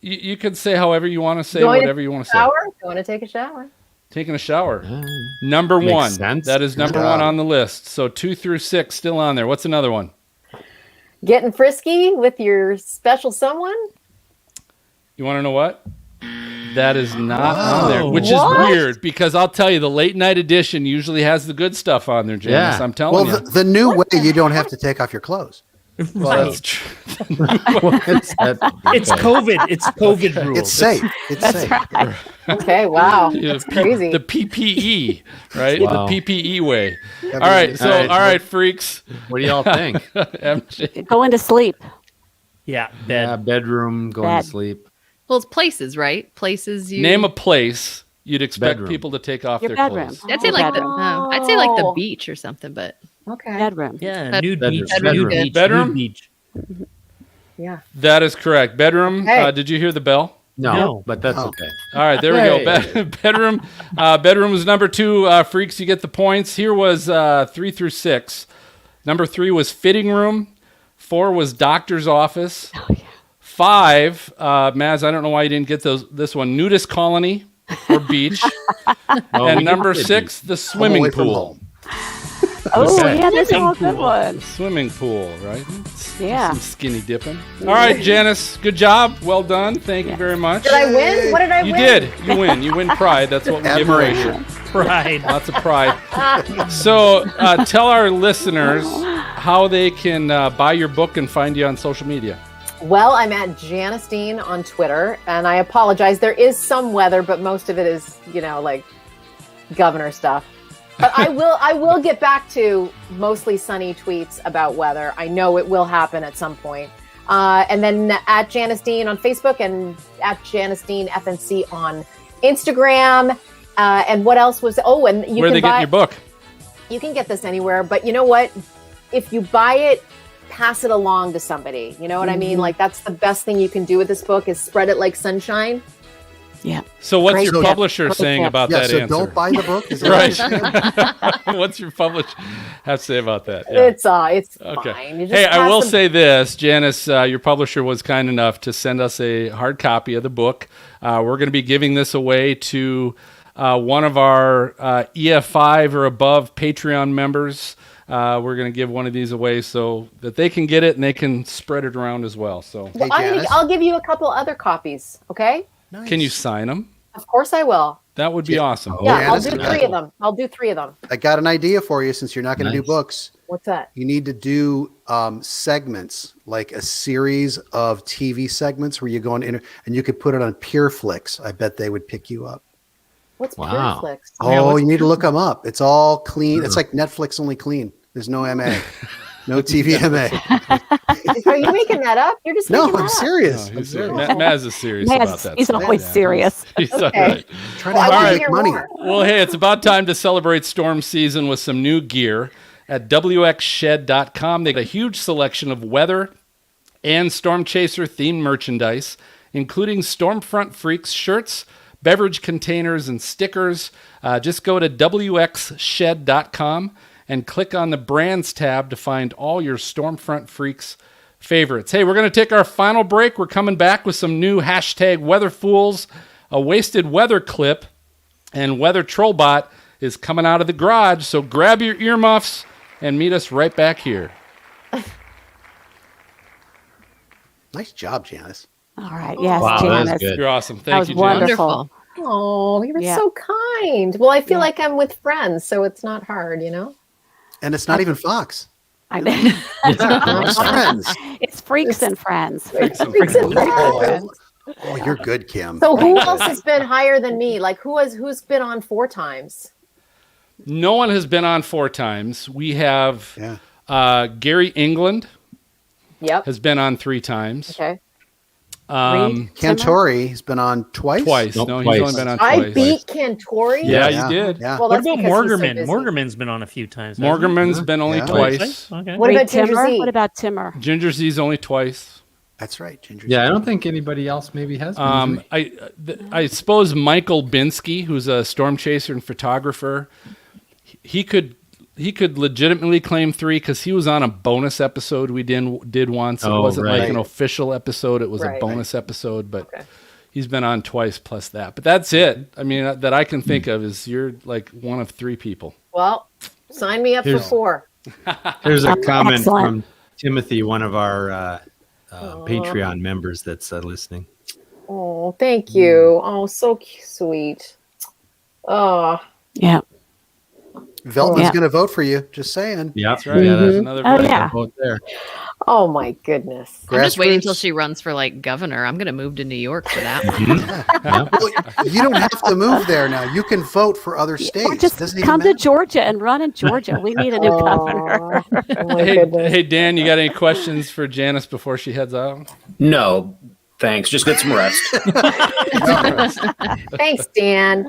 You can say however you want to say, Going to whatever you want to say. Shower? You want to take a shower? Taking a shower. Number Makes 1. sense. That is number 1 on the list. So 2 through 6 still on there. What's another one? Getting frisky with your special someone? You want to know what? That is not on there, which What? is weird because I'll tell you, the late night edition usually has the good stuff on there, Janice. Yeah. I'm telling Well, you. the new way, you don't have to take off your clothes. Well, that's true. It's COVID. It's COVID rules. It's safe. It's safe. Okay, wow. Yeah, That's crazy. The PPE, right? Wow. The PPE way. I All right, so All right. all right, freaks. What do y'all think? MJ. Go into sleep. Yeah, bed. Yeah, bedroom, going Bed. to sleep. Well, it's places, right? Places you Name a place you'd expect Bedroom. people to take off Your their bedroom. clothes. I'd say like the I'd say like the Oh. beach or something, but Okay. Bedroom. Yeah, Bed- nude bedroom. beach. Bedroom. Nude beach. Bedroom? Nude beach. Yeah. That is correct. Bedroom. Hey. Did you hear the bell? No, but that's Oh. okay. All right, there we go. Bedroom. Bedroom was number 2. Freaks, you get the points. Here was 3 through 6. Number 3 was fitting room. 4 was doctor's office. 5, Maz, I don't know why you didn't get this one. Nudist colony or beach. Oh, we And can number say 6, the Home swimming away from pool. home. Oh, Okay. yeah, those are all Swimming good pool. ones. Swimming pool, right? Yeah. Some skinny dipping. All right, Janice, good job. Well done. Thank you very much. Did I win? What did I You win? did. You win. You win pride. That's what we give away here. Pride. Lots of pride. So tell our listeners how they can buy your book and find you on social media. Well, I'm at Janice Dean on Twitter, and I apologize. There is some weather, but most of it is, like governor stuff. But I will get back to mostly sunny tweets about weather. I know it will happen at some point. And then at Janice Dean on Facebook and at Janice Dean FNC on Instagram. And what else was? Oh, and you Where can they buy get your book? You can get this anywhere, but you know what? If you buy it, pass it along to somebody. You know what I mean? Like that's the best thing you can do with this book is spread it like sunshine. Yeah. So what's Great your tip. publisher Great saying tip. about Yeah, that so answer? don't buy the book. Is that what you're saying? What's your publisher have to say about that? Yeah. It's Okay. fine. You just Hey, I pass will them- say this, Janice, your publisher was kind enough to send us a hard copy of the book. We're going to be giving this away to one of our EF5 or above Patreon members. We're going to give one of these away so that they can get it and they can spread it around as well. So Well, Hey, Janice. I'll give you a couple other copies. Okay. can you sign them? Of course I will. That would be awesome. Yeah, yeah, I'll that's do good. 3 of them. I'll do 3 of them. I got an idea for you since you're not going to do Nice. books. What's that? You need to do segments, like a series of TV segments where you go on and you could put it on PureFlix. I bet they would pick you up. What's Wow. PureFlix? Oh, you need to look them up. It's all clean. It's like Netflix, only clean. There's no MA, no TV MA. Are you making that up? You're just No, making that I'm up. serious. No, I'm he's, serious. Maz is serious about that. He's stuff. always Yeah. serious. He's all Okay. right. Try Well, I to want to make hear money. more. Well, hey, it's about time to celebrate storm season with some new gear. At WXShed.com, they got a huge selection of weather and Storm Chaser themed merchandise, including Stormfront Freaks shirts, beverage containers, and stickers. Just go to WXShed.com and click on the brands tab to find all your Stormfront Freaks favorites. Hey, we're going to take our final break. We're coming back with some new hashtag Weather Fools, a wasted weather clip, and Weather Trollbot is coming out of the garage. So grab your earmuffs and meet us right back here. Nice job, Janice. All right. Yes, Wow, that was Janice. good. You're awesome. That Thank was you, Janice. wonderful. Wonderful. Oh, you're Yeah. so kind. Well, I feel like I'm with friends, so it's not hard, you know? And it's not even Fox. I know. It's friends. It's freaks and friends. Freaks and friends. Oh, you're good, Kim. So who else has been higher than me? Like who's been on 4 times? No one has been on 4 times. We have Yeah. Gary England Yep. has been on 3 times. Okay. Reed, Cantori has been on twice. Twice. Nope, No, twice. he's only been on I twice. beat Cantori. Yeah, Yeah, you did. Yeah. Well, What that's about because he's so Morgerman? busy. Morgerman's been on a few times. hasn't Morgerman's been only Yeah. he? twice. Okay. What Reed about Ginger Timmer? Z? What about Timmer? Ginger Z's only twice. That's right, Ginger. Yeah, I don't think anybody else maybe has. Been I suppose Michael Binsky, who's a storm chaser and photographer, he could legitimately claim 3 because he was on a bonus episode we did once. It Oh, wasn't like right. an official episode; it was a Right. bonus episode. But Okay. he's been on twice plus that. But that's it. I mean, that I can think of is you're like one of 3 people. Well, sign me up for Here's- 4. There's a comment Excellent. from Timothy, one of our Patreon members that's listening. Oh, thank you. Oh, so sweet. Oh, Yeah. Veltman's Yeah. going to vote for you. Just saying. Yeah, That's right. Yeah, There's that's another Oh, vote. yeah. vote there. oh my goodness. I'm just waiting Grassroots. until she runs for like governor. I'm going to move to New York for that one. Well, you don't have to move there now. You can vote for other states. Or just Doesn't even come to matter. Georgia and run in Georgia. We need a new governor. Oh my Hey, goodness. hey, Dan, you got any questions for Janice before she heads out? No, thanks. Just get some rest. Thanks, Dan.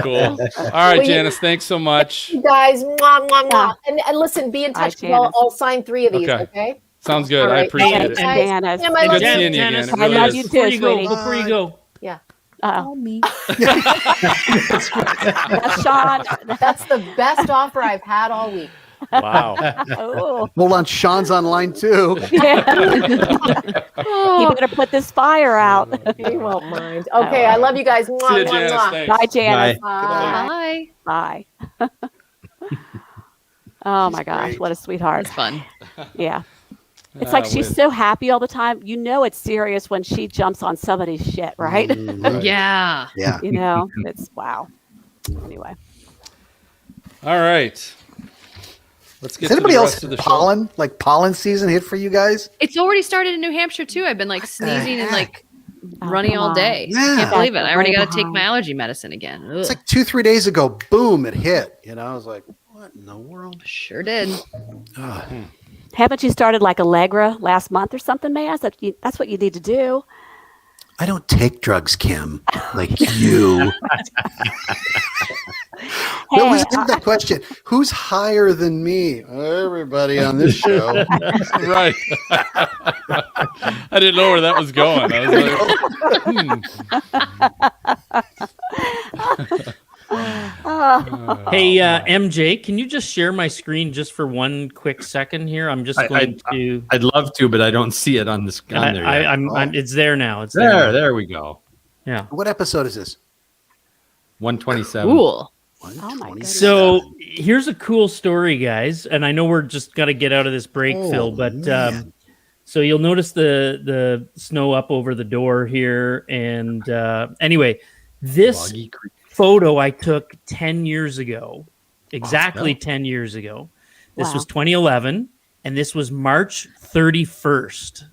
Cool. All right, Well, Janice, thanks so much. You guys, mwah, mwah, mwah. And listen, be in Bye, touch. I'll, Janice. I'll sign 3 of these, Okay. okay? Sounds good. All I right. appreciate Thanks, it. And guys. Janice. Sam, I love Good you. seeing you Janice, again. It I really love is. you Before too, you go, sweetie. before you go, Yeah. Uh-oh. Sean. That's the best offer I've had all week. Wow. Oh. Hold on. Sean's online too. Yeah. You better put this fire out. You won't mind. Okay, I love you guys. Mwah, See you, mwah, Janice. mwah. Thanks. Bye, Janice. Bye. Bye. Oh She's my gosh, great. what a sweetheart. It's fun. Yeah. It's like she's so happy all the time. You know it's serious when she jumps on somebody's shit, right? Mhm. Yeah. Yeah. You know, it's wow. Anyway. All right. Let's get Has anybody to the else rest of the show. pollen, like pollen season hit for you guys? It's already started in New Hampshire too. I've been like sneezing and like Oh, running come all on. day. Yeah. Can't believe it. I already got to take behind. my allergy medicine again. Ugh. It's like 2-3 days ago, boom, it hit. You know, I was like, what in the world? Sure did. Ah. Haven't you started like Allegra last month or something, Maz? That's what you need to do. I don't take drugs, Kim, like you. What was the question? Who's higher than me? Everybody on this show. Right. I didn't know where that was going. I was like, Hey, MJ, can you just share my screen just for one quick second here? I'm just going to. I'd love to, but I don't see it on this. On there yet. I'm. It's there now. It's there. there. There we go. Yeah. What episode is this? 127. Cool. Oh my goodness. So here's a cool story, guys, and I know we're just got to get out of this break, Oh, Phil, but man. so you'll notice the snow up over the door here, and anyway, this Boggy Creek. photo I took 10 years ago, exactly Wow. 10 years ago. This Wow. was 2011, and this was March 31st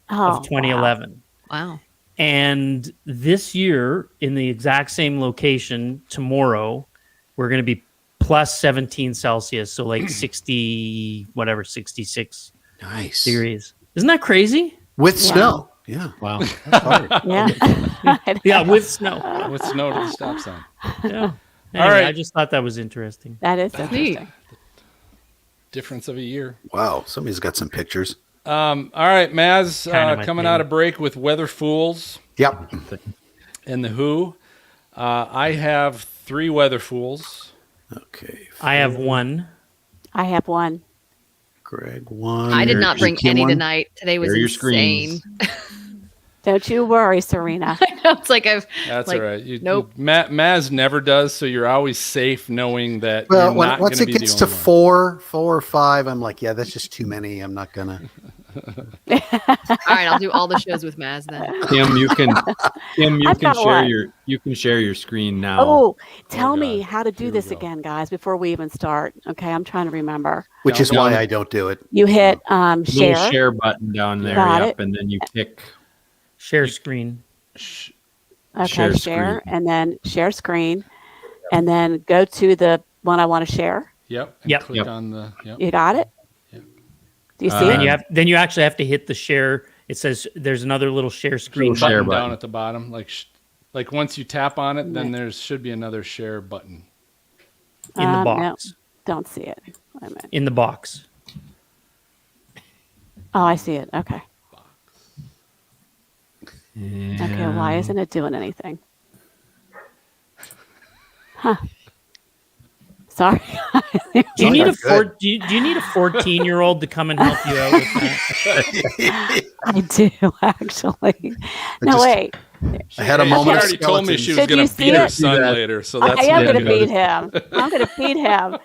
Oh, of 2011. Wow. And this year, in the exact same location, tomorrow, we're going to be plus 17 Celsius, so like 60, whatever, 66 Nice. degrees. Isn't that crazy? With Yeah. snow. Yeah. Wow. That's hard. Yeah. Yeah, with snow. with snow to the stop sign. Yeah. All Anyway, right. I just thought that was interesting. That is Neat. interesting. Difference of a year. Wow. Somebody's got some pictures. All right, Maz, Kinda my coming thing. out of break with Weather Fools Yep. and The Who. I have 3 Weather Fools. Okay. I have one. I have one. Greg one. I did not bring Kim any one. tonight. Today was Share your insane. screens. Don't you worry, Serena. I know. It's like I've. That's like, all right. nope. Maz never does, so you're always safe knowing that Well, you're not once going it to be gets the to only one. 4 or 5, I'm like, yeah, that's just too many. I'm not gonna. All right, I'll do all the shows with Maz then. Kim, you can I've got one. you can share your screen now. Oh, tell me God. how to do Here we this go. again, guys, before we even start. Okay, I'm trying to remember. Which is No. why I don't do it. You hit Little share. share button down there, Got yep, it. and then you pick Share screen. Okay, share share, screen. and then share screen, and then go to the one I want to share. Yep. And Yep. click Yep. on the. Yep. You got it? Yep. Do you see Then it? you actually have to hit the share. It says there's another little share screen Little share Button button. down at the bottom, like once you tap on it, then there should be another share button. in the No, box. don't see it. Wait a minute. In the box. Oh, I see it. Okay. Okay, why isn't it doing anything? Huh. Sorry. Do you need a good. do you need a 14-year-old to come and help you out with that? I do, actually. No, just- wait. I had a She moment of already told me she was Did going you to see beat her it? son that. later, so that's I am what going to it beat is. him. I'm going to beat him.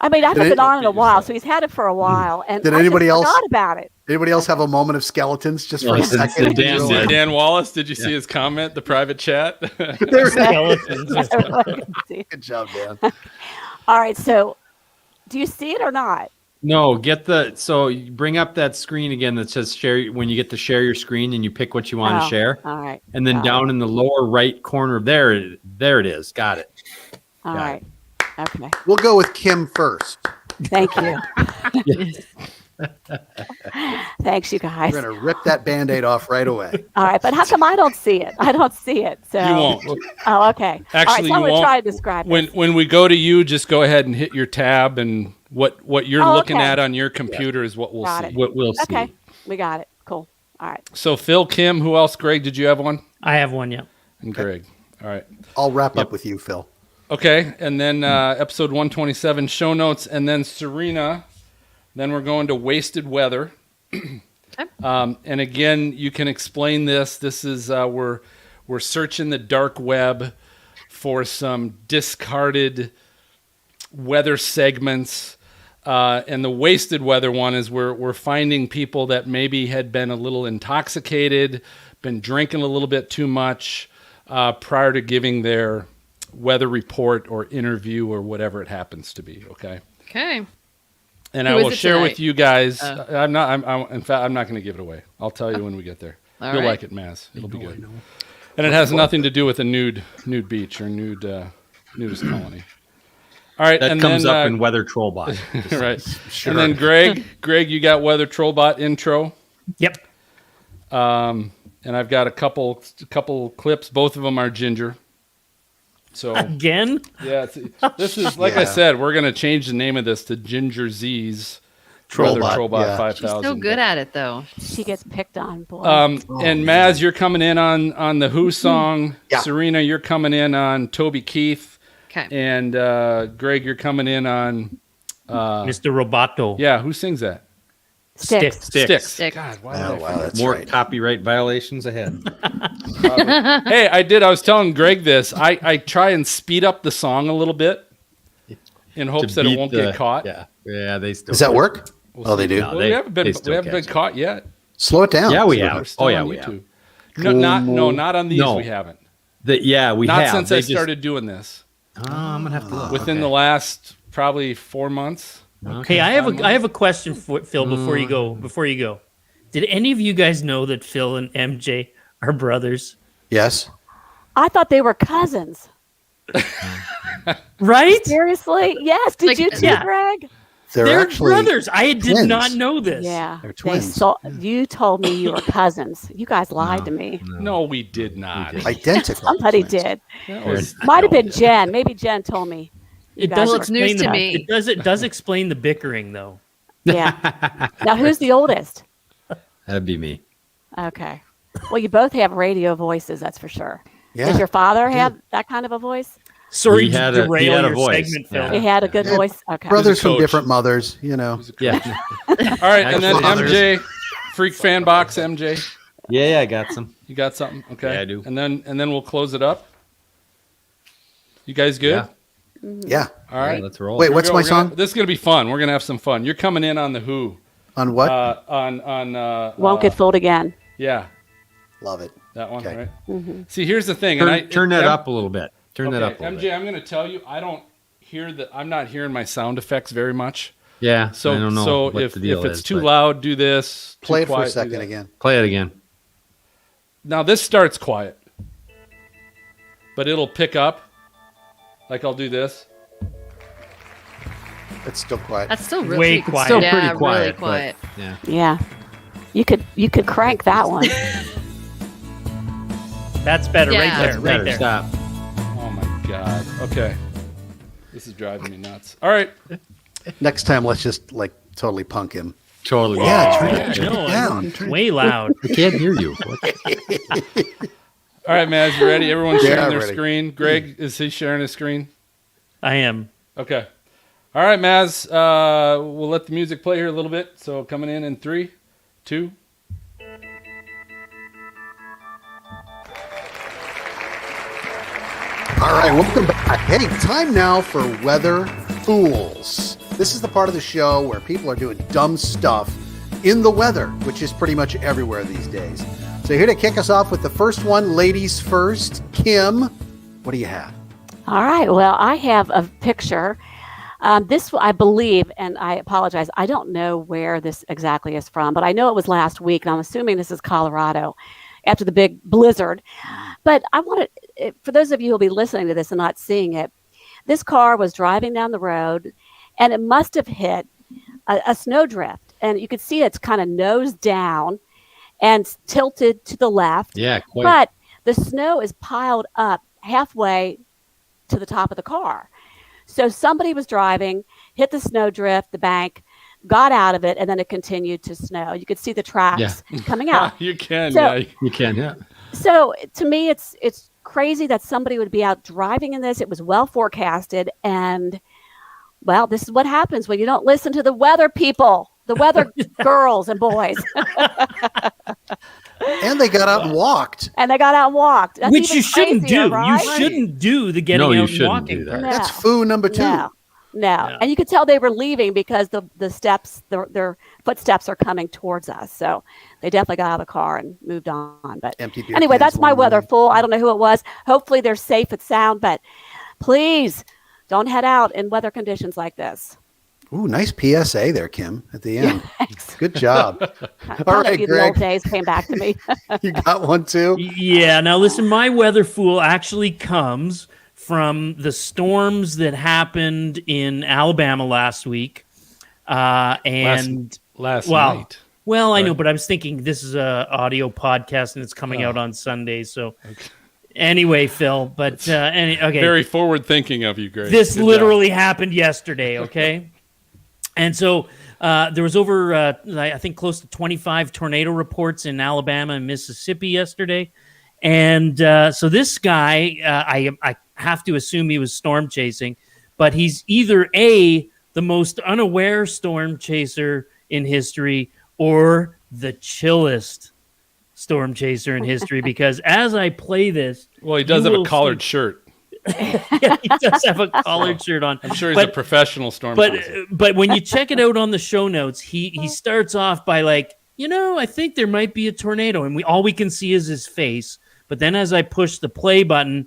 I mean, I haven't Did been it- on in a while, so he's had it for a while. And Did I anybody just else- forgot about it. Anybody else have a moment of skeletons just for a Yes, it's second? the Dan Did you see Wallace. Dan Wallace? Did you see his comment, the private chat? Skeletons. Good job, Dan. All right, so do you see it or not? No, so you bring up that screen again that says share when you get to share your screen and you pick what you want Oh, to share. All right. And then got down in the lower right corner there it is. Got it. All got right. Okay. We'll go with Kim first. Thank you. Thanks, you guys. We're gonna rip that Band-Aid off right away. All right, but how come I don't see it? I don't see it. So You won't. Oh, okay. Actually, All right, so you I'm going to won't. try to describe this. When we go to you, just go ahead and hit your tab, and what you're Oh, looking okay. at on your computer is what we'll Got see. it. What we'll see. Okay, we got it. Cool. All right. So Phil, Kim, who else? Greg, did you have one? I have one, yeah. And Greg. All right. I'll wrap up with you, Phil. Okay, and then episode 127, show notes, and then Serena. Then we're going to wasted weather. And again, you can explain this. This is we're searching the dark web for some discarded weather segments And the wasted weather one is we're finding people that maybe had been a little intoxicated, been drinking a little bit too much prior to giving their weather report or interview or whatever it happens to be. Okay. Okay. And Who I is will it share with tonight? you guys. In fact, I'm not going to give it away. I'll tell you when we get there. All You'll right. like it, Maz. It'll be good. And it has nothing to do with a nude beach or nudist colony. All right, That and comes then, up in Weather Trollbot. right. Sure. And then Greg, you got Weather Trollbot intro. Yep. And I've got a couple clips. Both of them are Ginger. So Again? yeah, this is like I Yeah. said. We're gonna change the name of this to Ginger Z's Weather Trollbot yeah. 5000. So good at it, though. She gets picked on, boy. And Maz, you're coming in on the Who song. Yeah. Serena, you're coming in on Toby Keith. Okay. And Greg, you're coming in on Mr. Roboto. yeah. Who sings that? Sticks. Stick. God, why Oh, did I wow, that's More right. copyright violations ahead. Hey, I was telling Greg this. I try and speed up the song a little bit in hopes that it beat won't the- get caught. Yeah, they still. Does that work? We'll Oh, they see. do. No, Well, they- we haven't they been still been catch it. caught yet. Slow it down. Yeah, we We're have. still Oh, yeah, on we YouTube. have. No, not on these. No. We haven't. Yeah, we Not have. since They I just- started doing this. Oh, I'm gonna have to look. Within Okay. the last probably 4 months. Hey, I have a question for Phil before you go. Did any of you guys know that Phil and MJ are brothers? Yes. I thought they were cousins. Right? Seriously? Yes. Did Like, you too, yeah. Greg? They're actually brothers. I did twins. not know this. Yeah. They're They twins. saw, you told me you were cousins. You guys lied to me. No, we did not. didn't. identical. Somebody twins. did. That was- Might have been Jen. Maybe Jen told me. It guys does were Well, it's news explain to the, me. it does explain the bickering though. Yeah. Now, who's the oldest? That'd be me. Okay. Well, you both have radio voices, that's for sure. Yeah. Does your father have that kind of a voice? Sorry He to had a- derail he had a your voice. segment, Phil. Yeah. He had a good Yeah. voice. Okay. Brothers from coach. different mothers, you know. Yeah. All right, and then Actually, MJ, Freak Fan Box, MJ. Yeah, I got some. You got something? Okay. Yeah, I do. And then we'll close it up. You guys good? Yeah. Yeah. All right. Yeah, let's roll. Wait, Here we what's go. my We're gonna- song? This is gonna be fun. We're gonna have some fun. You're coming in on the Who. On what? Won't get fooled again. Yeah, Love it. that one. Okay. Right. See, here's the thing. Turn that up a little bit. Turn that Okay, up a little MJ, bit. I'm gonna tell you, I'm not hearing my sound effects very much. Yeah. So I don't know so what if the deal it's is, too but- loud, do this. Too Play it for a quiet, do second that. again. Play it again. Now this starts quiet, but it'll pick up. Like I'll do this. It's still quiet. That's still really Way quiet. Still yeah, pretty really quiet. but- quiet. Yeah. Yeah. You could crank that one. That's better Yeah. right there. That's Right Better there. stop. Oh my god. Okay. This is driving me nuts. All right. Next time, let's just like totally punk him. Totally. Yeah, turn Yeah. it No, down. way loud. I can't hear you. All right, Maz, you ready? Everyone's Yeah, sharing their ready. screen. Greg, is he sharing his screen? I am. Okay. All right, Maz. We'll let the music play here a little bit. So coming in 3, 2. All right, welcome back. Hey, time now for Weather Fools. This is the part of the show where people are doing dumb stuff in the weather, which is pretty much everywhere these days. So here to kick us off with the first one, ladies first. Kim, what do you have? All right. Well, I have a picture. This, I believe, and I apologize, I don't know where this exactly is from, but I know it was last week, and I'm assuming this is Colorado after the big blizzard. But I want to, for those of you who will be listening to this and not seeing it, this car was driving down the road, and it must have hit a snowdrift. And you could see it's kind of nose down and tilted to the left. Yeah, quite. But the snow is piled up halfway to the top of the car. So somebody was driving, hit the snowdrift, the bank, got out of it, and then it continued to snow. You could see the tracks coming out. You can, So- yeah. You can, yeah. So to me, it's crazy that somebody would be out driving in this. It was well forecasted, and well, this is what happens when you don't listen to the weather people, the weather girls and boys. And they got out and walked. And they got out and walked. That's Which even you shouldn't crazier, do. Right? You shouldn't do the getting No, you out and shouldn't walking do that. part. No. That's foo number 2. No. No, Yeah. and you could tell they were leaving because the steps, their footsteps are coming towards us. So they definitely got out of the car and moved on. But Empty beer anyway, cans that's my along the weather way. fool. I don't know who it was. Hopefully they're safe and sound, but please don't head out in weather conditions like this. Ooh, nice PSA there, Kim, at the end. Thanks. Good job. All right, the old Greg. days came back to me. You got one too? Yeah. Now listen, my weather fool actually comes from the storms that happened in Alabama last week. And Last well, night. well, I know, Right. but I was thinking this is a audio podcast and it's coming out on Sunday. So anyway, Phil, but okay. Very forward thinking of you, Greg. This Good literally happened yesterday, okay? And so there was over, I think, close to 25 tornado reports in Alabama and Mississippi yesterday. And so this guy, I have to assume he was storm chasing, but he's either A, the most unaware storm chaser in history, or the chillest storm chaser in history, because as I play this... Well, he does you have a will collared see- shirt. Yeah, he does have a collared shirt on. I'm sure he's a professional storm chaser. But when you check it out on the show notes, he starts off by like, I think there might be a tornado, and all we can see is his face. But then as I push the play button,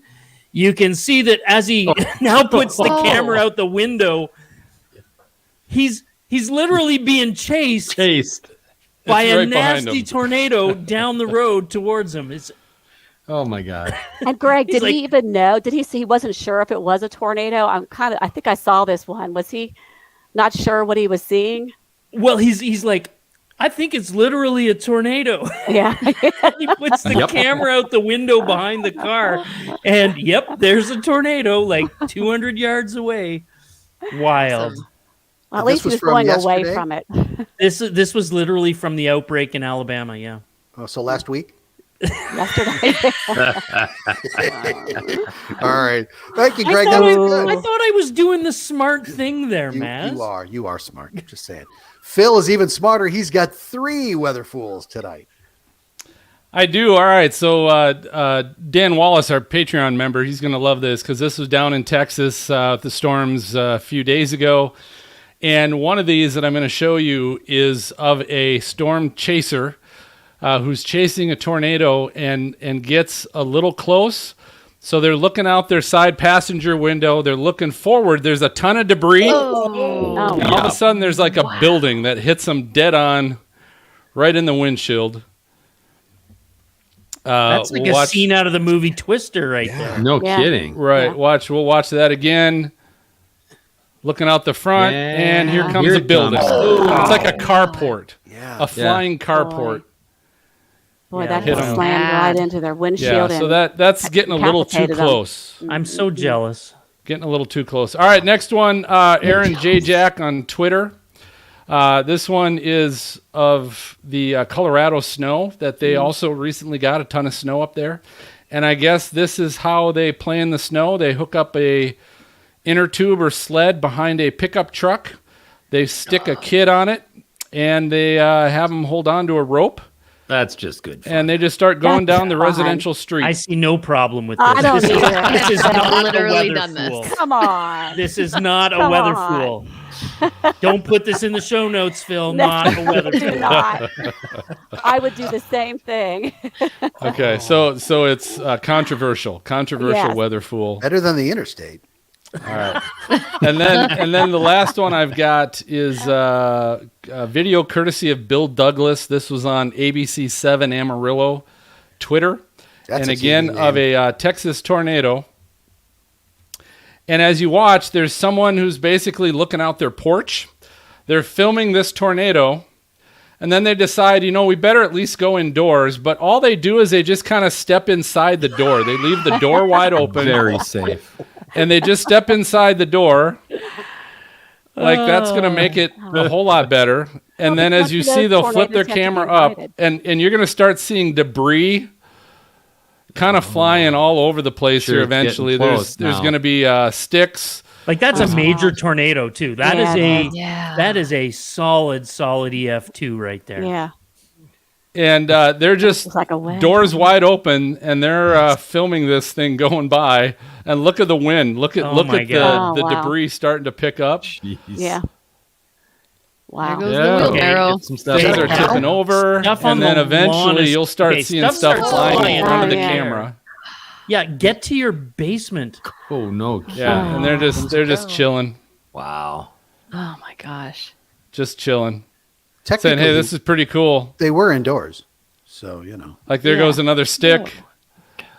you can see that as he now puts the camera out the window, he's literally being chased by It's a right behind nasty him. tornado down the road towards him. It's Oh my God. And Greg, He's did he even know? Did he see? He wasn't sure if it was a tornado. I think I saw this one. Was he not sure what he was seeing? well, he's like, I think it's literally a tornado. Yeah. He puts the camera out the window behind the car, and yep, there's a tornado like 200 yards away. Wild. Well, at This least he was was from going away yesterday? from it. This was literally from the outbreak in Alabama. Yeah. Oh, so last week? Yesterday. All right. Thank you, I Greg. thought That was I, good. I thought I was doing the smart thing there, Maz. You are smart. Just saying. Phil is even smarter. He's got 3 weather fools tonight. I do. All right. So Dan Wallace, our Patreon member, he's going to love this because this was down in Texas with the storms a few days ago. And one of these that I'm going to show you is of a storm chaser who's chasing a tornado and gets a little close. So they're looking out their side passenger window. They're looking forward. There's a ton of debris. Oh, And all of a sudden, there's like a building that hits them dead on right in the windshield. That's like a scene out of the movie Twister, right there. No Yeah. kidding. Right. Yeah. We'll watch that again. Looking out the front, Yeah. and here comes Here a it building. comes. It's like a carport, Yeah. a flying carport. boy, Yeah, that hit just 'em. slammed Yeah. right into their Yeah. windshield. So and that's getting a little too decapitated 'em. close. I'm so jealous. Getting a little too close. All right, next one, Aaron J. Jack on Twitter. This one is of the Colorado snow that they also recently got a ton of snow up there. And I guess this is how they play in the snow. They hook up a inner tube or sled behind a pickup truck. They stick a kid on it, and they have them hold on to a rope. That's just good. Fun. And they just start going That's down the fun. residential street. I see no problem with this. I don't this, is, either. this is I've not literally a weather done this. fool. Come on. This is not a Come weather on. fool. Don't put this in the show notes, Phil. No, Not a weather do fool. not. I would do the same thing. Okay, so it's controversial Yes. weather fool. Better than the interstate. All right, and then the last one I've got is a video courtesy of Bill Douglas. This was on ABC7 Amarillo Twitter, That's and a again TV of name. a Texas tornado. And as you watch, there's someone who's basically looking out their porch. They're filming this tornado. And then they decide, we better at least go indoors. But all they do is they just kind of step inside the door. They leave the door wide open. Very safe. And they just step inside the door. Like, that's going to make it a whole lot better. And then as you see, they'll flip their camera up. And you're going to start seeing debris kind of flying all over the place Sure, here it's getting eventually. close There's now. going to be sticks. Like that's a major tornado too. Yeah, That Yeah. is a solid EF2 right there. Yeah. and they're just It's like a web. doors wide open, and they're filming this thing going by. And look at the wind. Look at my the God. Oh, wow. debris starting to pick up. Jeez. Yeah. Wow. There goes Yeah. the Okay. wheelbarrow. Some stuff. Things are tipping over, Stuff on and then the lawn eventually is- you'll start okay, seeing stuff stuff starts flying in flying front of the out there. camera. Yeah, get to your basement. Oh no. Yeah, and they're just chilling, Wow. Oh my gosh. just chilling, Technically, saying, "Hey, this is pretty cool." they were indoors, so Like there Yeah. goes another stick.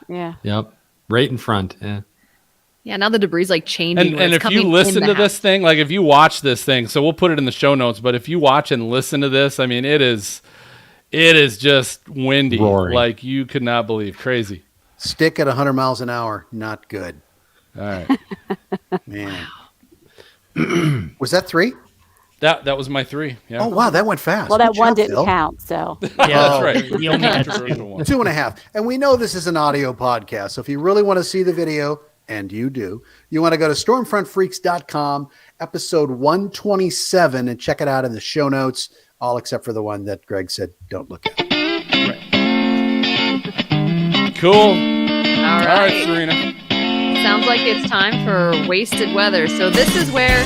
Yeah. Yep. Right in front. Yeah. Yeah, now the debris is like changing. And if you listen to this thing, like if you watch this thing, so we'll put it in the show notes. But if you watch and listen to this, I mean, it is just windy, Roaring. like you could not believe. Crazy. stick at 100 miles an hour, not good, All right, man. Was that 3? that was my 3. Yeah, Oh wow, that went fast. Well, Good that one job, didn't Phil. count. So Yeah, that's right. You only had Controversial 2. one. 2.5. And we know this is an audio podcast. So if you really want to see the video, and you do, you want to go to stormfrontfreaks.com, episode 127, and check it out in the show notes, all except for the one that Greg said don't look at. Cool. All All right. right, Serena. Sounds like it's time for wasted weather. So this is where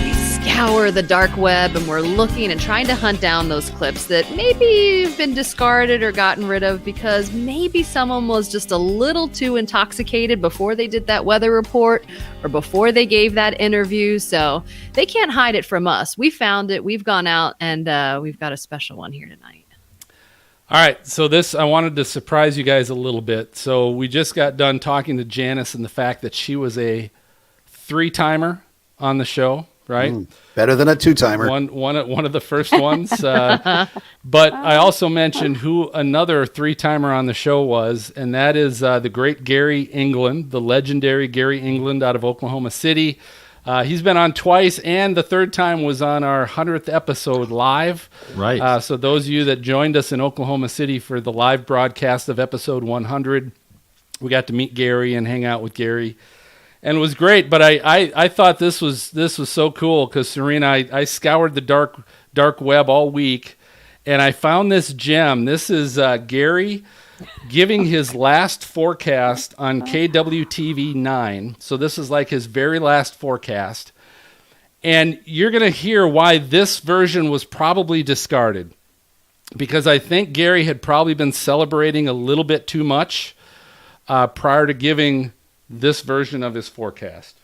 we scour the dark web and we're looking and trying to hunt down those clips that maybe have been discarded or gotten rid of because maybe someone was just a little too intoxicated before they did that weather report or before they gave that interview. So they can't hide it from us. We found it. We've gone out and we've got a special one here tonight. All right, so I wanted to surprise you guys a little bit. So we just got done talking to Janice and the fact that she was a 3-timer on the show, right? Better than a 2-timer. One of the first ones. But I also mentioned who another 3-timer on the show was, and that is the great Gary England, the legendary Gary England out of Oklahoma City. He's been on twice, and the 3rd time was on our 100th episode live. Right. So those of you that joined us in Oklahoma City for the live broadcast of episode 100, we got to meet Gary and hang out with Gary. And it was great, but I thought this was so cool because Serena, I scoured the dark web all week, and I found this gem. This is Gary giving his last forecast on KWTV 9. So this is like his very last forecast, and you're going to hear why this version was probably discarded, because I think Gary had probably been celebrating a little bit too much prior to giving this version of his forecast.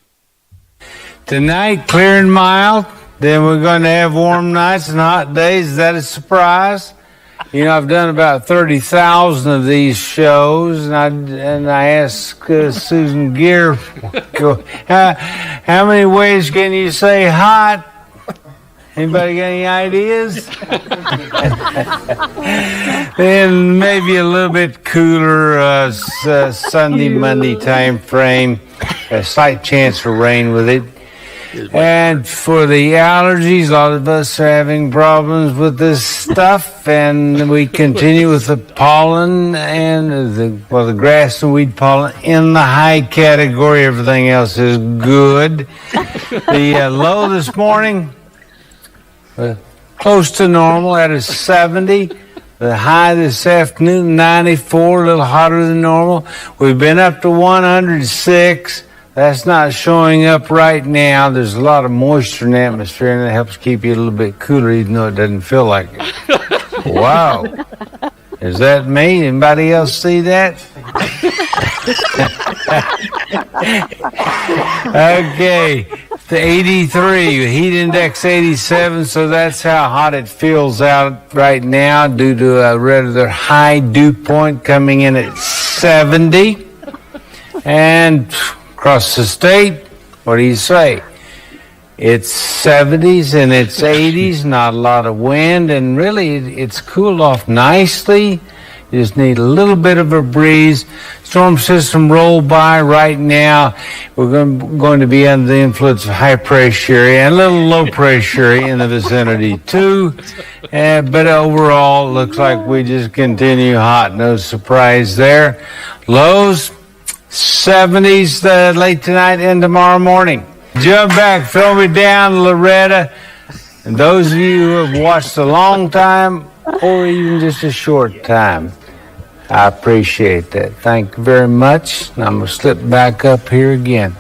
Tonight, clear and mild. Then we're going to have warm nights and hot days. Is that a surprise? You know, I've done about 30,000 of these shows, and I asked Susan Gear, how many ways can you say hot? Anybody got any ideas? Then maybe a little bit cooler Sunday, Monday time frame. A slight chance for rain with it. And for the allergies, a lot of us are having problems with this stuff, and we continue with the pollen and the grass and weed pollen in the high category. Everything else is good. The low this morning, close to normal at a 70. The high this afternoon, 94, a little hotter than normal. We've been up to 106. That's not showing up right now. There's a lot of moisture in the atmosphere, and it helps keep you a little bit cooler, even though it doesn't feel like it. Wow. Is that me? Anybody else see that? Okay. The 83, heat index 87, so that's how hot it feels out right now due to a rather high dew point coming in at 70. And across the state, what do you say? It's 70s and it's 80s, not a lot of wind, and really it's cooled off nicely. You just need a little bit of a breeze. Storm system rolled by right now. We're going to be under the influence of high pressure area and a little low pressure area in the vicinity too. But overall, it looks like we just continue hot. No surprise there. Lows, 70s late tonight and tomorrow morning. Jump back, throw me down, Loretta. And those of you who have watched a long time or even just a short time. I appreciate that. Thank you very much. And I'm going to slip back up here again.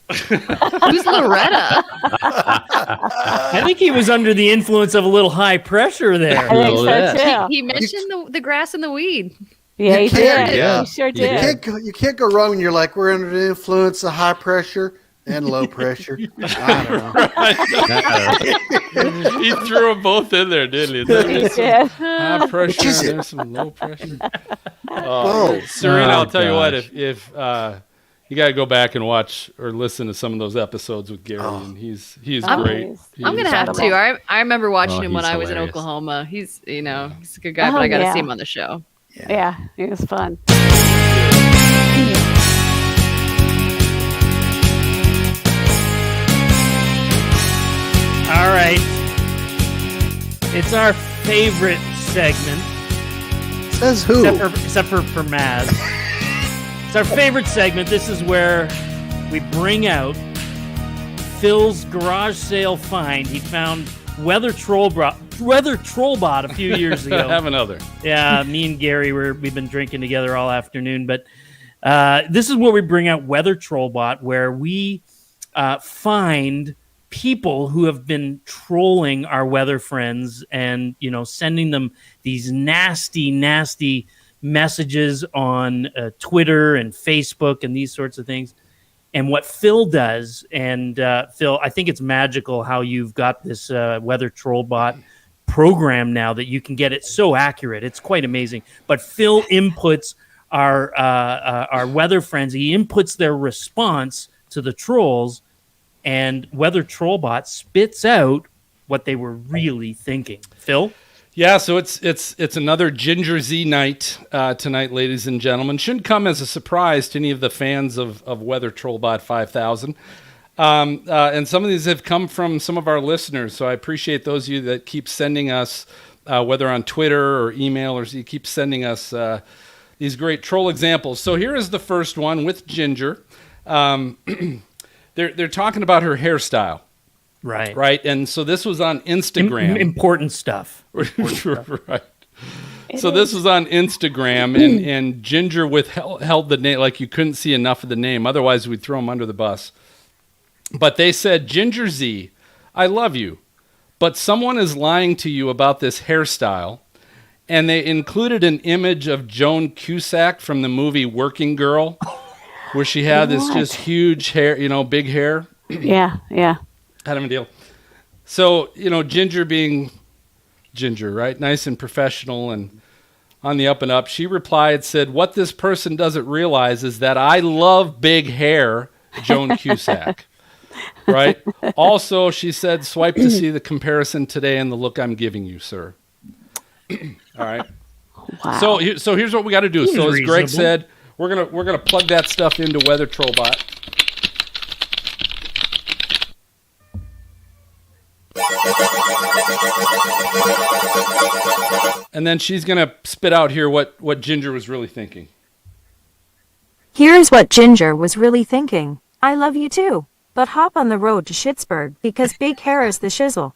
Who's Loretta? I think he was under the influence of a little high pressure there. I think so too. He mentioned the grass and the weed. Yeah, he can't- did. yeah, He sure he did. You can't go wrong when you're like, we're under the influence of high pressure and low pressure. I don't know. He threw them both in there, didn't he? He There's some did. high pressure, is it? there's some low pressure. Whoa. Serena, I'll tell you what, gosh. if you got to go back and watch or listen to some of those episodes with Gary, and he's Oh, great. he's- I'm gonna have to. incredible. I remember watching him when he's I was in hilarious. Oklahoma. He's he's a good guy, Oh, but I got to yeah. see him on the show. Yeah, it was fun. All right. It's our favorite segment, Says who? except for Maz. It's our favorite segment. This is where we bring out Phil's garage sale find. He found Weather Trollbot a few years ago. Have another. Yeah, me and Gary, we've been drinking together all afternoon. But this is where we bring out Weather Trollbot, where we find people who have been trolling our weather friends and, sending them these nasty messages on Twitter and Facebook and these sorts of things. And what Phil does, and Phil, I think it's magical how you've got this Weather Trollbot program now that you can get it so accurate. It's quite amazing. But Phil inputs our weather friends. He inputs their response to the trolls, and Weather Trollbot spits out what they were really thinking. Phil? Yeah, so it's another Ginger Z night tonight, ladies and gentlemen. Shouldn't come as a surprise to any of the fans of Weather Trollbot 5000. And some of these have come from some of our listeners, so I appreciate those of you that keep sending us, whether on Twitter or email, or you keep sending us these great troll examples. So here is the first one with Ginger. They're talking about her hairstyle. Right. And so this was on Instagram. Important stuff. Right. So this was on Instagram, and Ginger withheld the name, like you couldn't see enough of the name. Otherwise, we'd throw them under the bus. But they said, Ginger Z, I love you, but someone is lying to you about this hairstyle. And they included an image of Joan Cusack from the movie Working Girl, where she had this just huge hair, big hair. Yeah. Kind of a deal. So, Ginger being Ginger, right? Nice and professional and on the up and up. She replied, said, what this person doesn't realize is that I love big hair, Joan Cusack. Right? Also, she said, swipe to see the comparison today and the look I'm giving you, sir. All right. Wow. So here's what we got to do. So as Greg said, we're gonna plug that stuff into Weather Trollbot. And then she's going to spit out here what Ginger was really thinking. Here's what Ginger was really thinking. I love you too, but hop on the road to Schittsburg because big hair is the shizzle.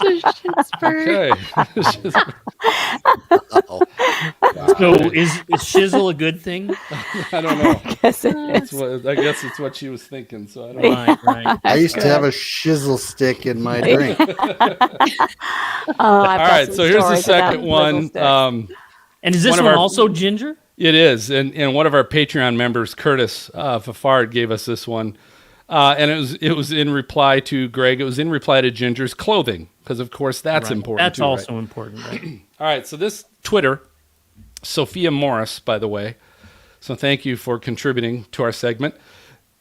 Okay. So is shizzle a good thing? I don't know. I guess it is. I guess it's what she was thinking. So I don't know. Right. I used to have a shizzle stick in my drink. All right. So here's the second one. And is this one also Ginger? It is, and one of our Patreon members, Curtis Fafard, gave us this one, and it was in reply to Greg. It was in reply to Ginger's clothing, because of course that's important. That's too, also right? important. Right? All right, so this Twitter, Sophia Morris, by the way. So thank you for contributing to our segment.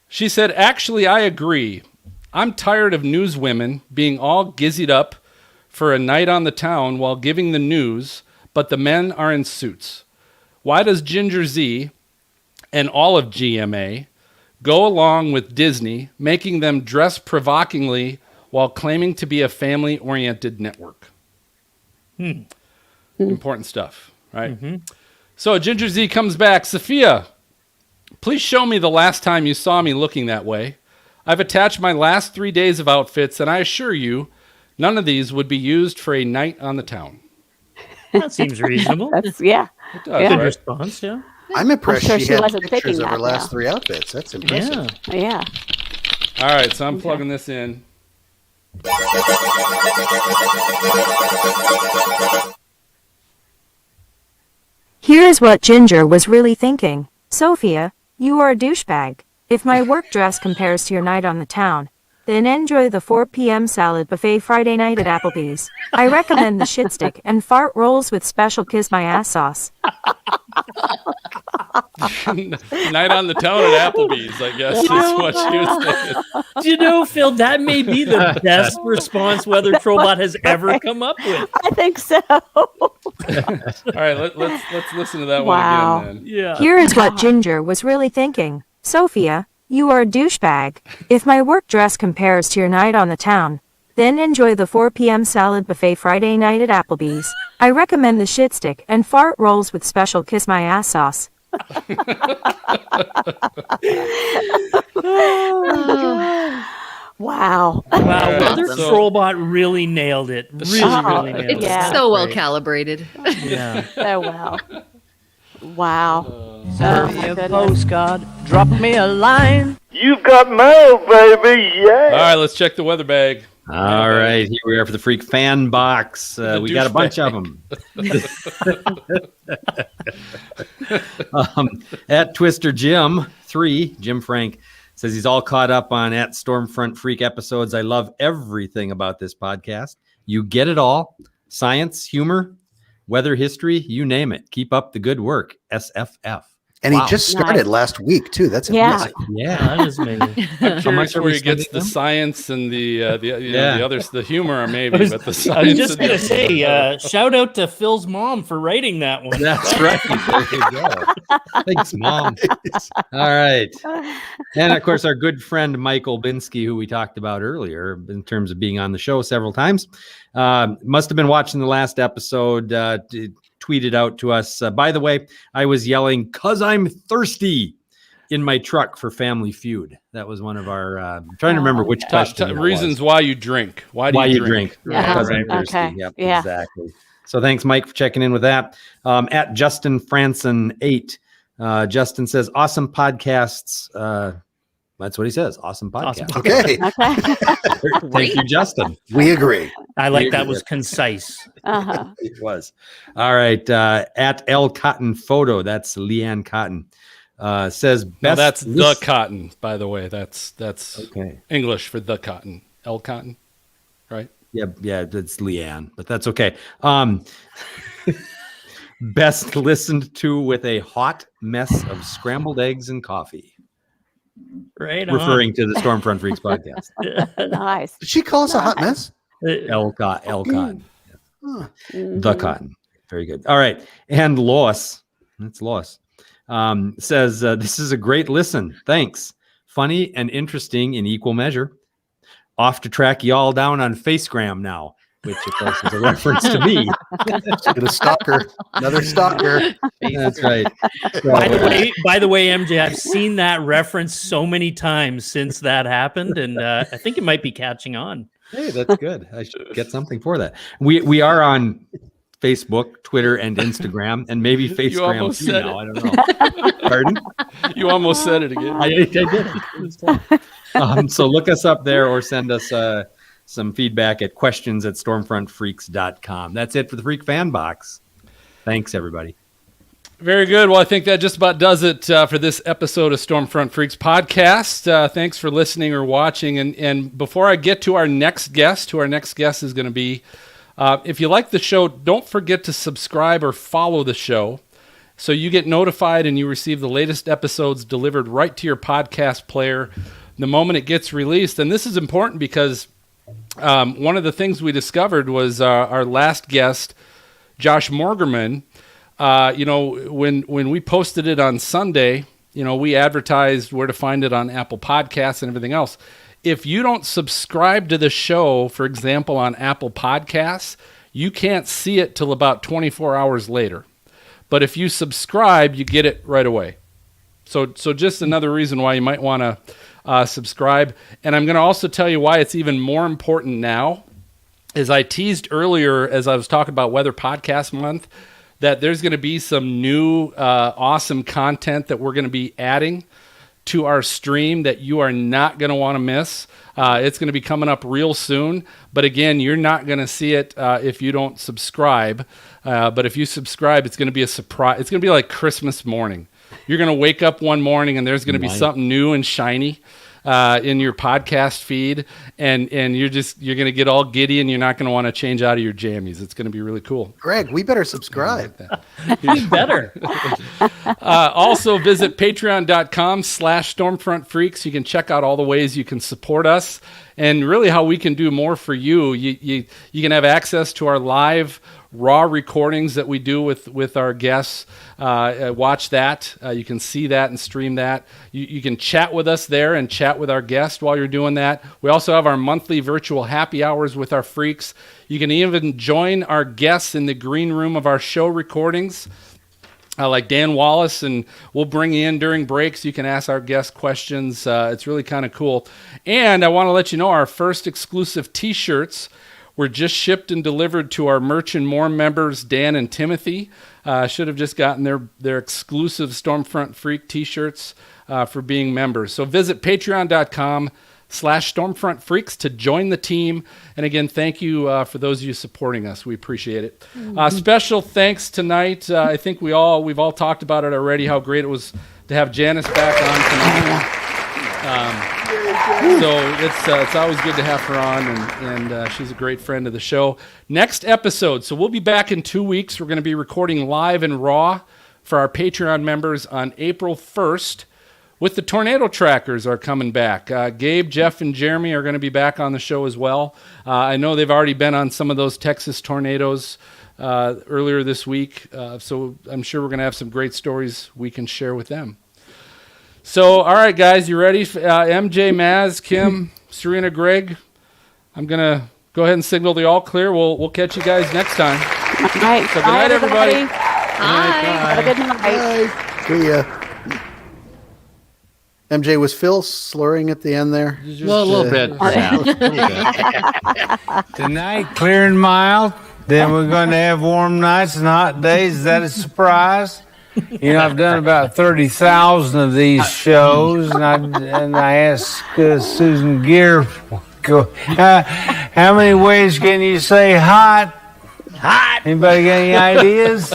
She said, "Actually, I agree. I'm tired of newswomen being all gizzied up for a night on the town while giving the news, but the men are in suits. Why does Ginger Z and all of GMA go along with Disney, making them dress provokingly while claiming to be a family-oriented network?" Important stuff, right? Mm-hmm. So Ginger Z comes back. "Sophia, please show me the last time you saw me looking that way. I've attached my last 3 days of outfits, and I assure you, None of these would be used for a night on the town. That seems reasonable. That's yeah. It does, Yeah. Good right? response, yeah. I'm impressed sure she she had wasn't pictures thinking of her that last now. 3 outfits. That's impressive. Yeah. Yeah. All right, so I'm plugging this in. Here's what Ginger was really thinking. Sophia, you are a douchebag. If my work dress compares to your night on the town, then enjoy the 4 p.m. salad buffet Friday night at Applebee's. I recommend the shit stick and fart rolls with special kiss my ass sauce. Night on the town at Applebee's, I guess, is what she was thinking. Do you know, Phil, that may be the best response Weather Trollbot has ever come up with. I think so. All right, let's listen to that Wow. one again then. Yeah. Here is what Ginger was really thinking. Sophia, you are a douchebag. If my work dress compares to your night on the town, then enjoy the 4 p.m. salad buffet Friday night at Applebee's. I recommend the shit stick and fart rolls with special kiss my ass sauce. Wow. Wow, Weather So- Trollbot really nailed it. Really nailed It's it. Yeah. so well Great. calibrated. Yeah. So well. Wow. Send me a postcard, drop me a line. You've got mail, baby, yeah. All right, let's check the weather bag. All right, here we are for the Freak Fan Box. We got a bunch of them. At Twister Jim 3, Jim Frank says he's all caught up on at Stormfront Freak episodes. I love everything about this podcast. You get it all. Science, humor, weather history, you name it. Keep up the good work. SFF. And Wow. he just started last week too. That's Yeah. amazing. Yeah. That is amazing. I'm curious are where we he gets spending the them? science and the Yeah. the others, the humor maybe, I was, but the I science. was just and going to say, shout out to Phil's mom for writing that one. That's right. There you go. Thanks, Mom. All right. And of course, our good friend Michael Binsky, who we talked about earlier in terms of being on the show several times, must have been watching the last episode, tweeted out to us. By the way, I was yelling, "'Cause I'm thirsty," in my truck for Family Feud. That was one of our, I'm trying to remember which question. it reasons was. why you drink. Why do you drink? Yeah. Because I'm thirsty. Okay. Yep, Yeah. exactly. So thanks, Mike, for checking in with that. At Justin Franson 8, Justin says, "Awesome podcasts." That's what he says. Awesome podcast. Okay. Okay. Thank you, Justin. We agree. I like that was concise. Uh-huh. It was. All right. At L Cotton Photo, that's Leanne Cotton. Says best. No, that's the list- cotton, by the way. That's Okay. English for the cotton. L cotton, right? Yeah, that's Leanne, but that's okay. Best listened to with a hot mess of scrambled eggs and coffee. Right on. Referring to the Stormfront Freaks podcast. Nice. Did she call us a hot mess? L Cotton. Huh. The Cotton. Very good. All right. And Lois, that's Lois, says, this is a great listen. Thanks. Funny and interesting in equal measure. Off to track y'all down on Facegram now, which of course is a reference to me. Get a stalker. Another stalker. That's right. By the way, MJ, I've seen that reference so many times since that happened, and I think it might be catching on. Hey, that's good. I should get something for that. We are on Facebook, Twitter, and Instagram, and maybe You Facegram almost too said now. it. I don't know. Pardon? You almost said it again. I did. So look us up there or send us some feedback at questions@stormfrontfreaks.com. That's it for the Freak Fan Box. Thanks, everybody. Very good. Well, I think that just about does it for this episode of Stormfront Freaks podcast. Thanks for listening or watching. And before I get to our next guest, is going to be, if you like the show, don't forget to subscribe or follow the show so you get notified and you receive the latest episodes delivered right to your podcast player the moment it gets released. And this is important because one of the things we discovered was our last guest, Josh Morgerman. When we posted it on Sunday, we advertised where to find it on Apple Podcasts and everything else. If you don't subscribe to the show, for example, on Apple Podcasts, you can't see it till about 24 hours later. But if you subscribe, you get it right away. So just another reason why you might want to subscribe. And I'm going to also tell you why it's even more important now is I teased earlier as I was talking about Weather Podcast Month that there's going to be some new awesome content that we're going to be adding to our stream that you are not going to want to miss. It's going to be coming up real soon. But again, you're not going to see it if you don't subscribe. But if you subscribe, it's going to be a surprise. It's going to be like Christmas morning. You're going to wake up one morning and there's going to be something new and shiny in your podcast feed, and you're going to get all giddy, and you're not going to want to change out of your jammies. It's going to be really cool. Greg, we better subscribe. You better. Also visit patreon.com/stormfrontfreaks. You can check out all the ways you can support us and really how we can do more for you. You can have access to our live raw recordings that we do with our guests. Watch that. You can see that and stream that. You can chat with us there and chat with our guests while you're doing that. We also have our monthly virtual happy hours with our freaks. You can even join our guests in the green room of our show recordings. Like Dan Wallace, and we'll bring you in during breaks. You can ask our guests questions. It's really kind of cool. And I want to let you know our first exclusive t-shirts were just shipped and delivered to our Merch and More members, Dan and Timothy. Should have just gotten their exclusive Stormfront Freak t-shirts for being members. So visit patreon.com/StormfrontFreaks to join the team. And again, thank you for those of you supporting us. We appreciate it. Special thanks tonight. I think we've all talked about it already, how great it was to have Janice back on tonight. So it's always good to have her on, and she's a great friend of the show. Next episode, so we'll be back in 2 weeks. We're going to be recording live and raw for our Patreon members on April 1st. With the tornado trackers are coming back. Gabe, Jeff, and Jeremy are going to be back on the show as well. I know they've already been on some of those Texas tornadoes earlier this week, so I'm sure we're going to have some great stories we can share with them. So, all right, guys, you ready? MJ, Maz, Kim, Serena, Greg, I'm going to go ahead and signal the all clear. We'll catch you guys next time. All right. So, good night, everybody. Bye. Have a good night. See ya. MJ, was Phil slurring at the end there? Well, a little bit. Tonight, clear and mild. Then we're going to have warm nights and hot days. Is that a surprise? You know, I've done about 30,000 of these shows, and I asked Susan Gear, how many ways can you say hot? Hot. Anybody got any ideas?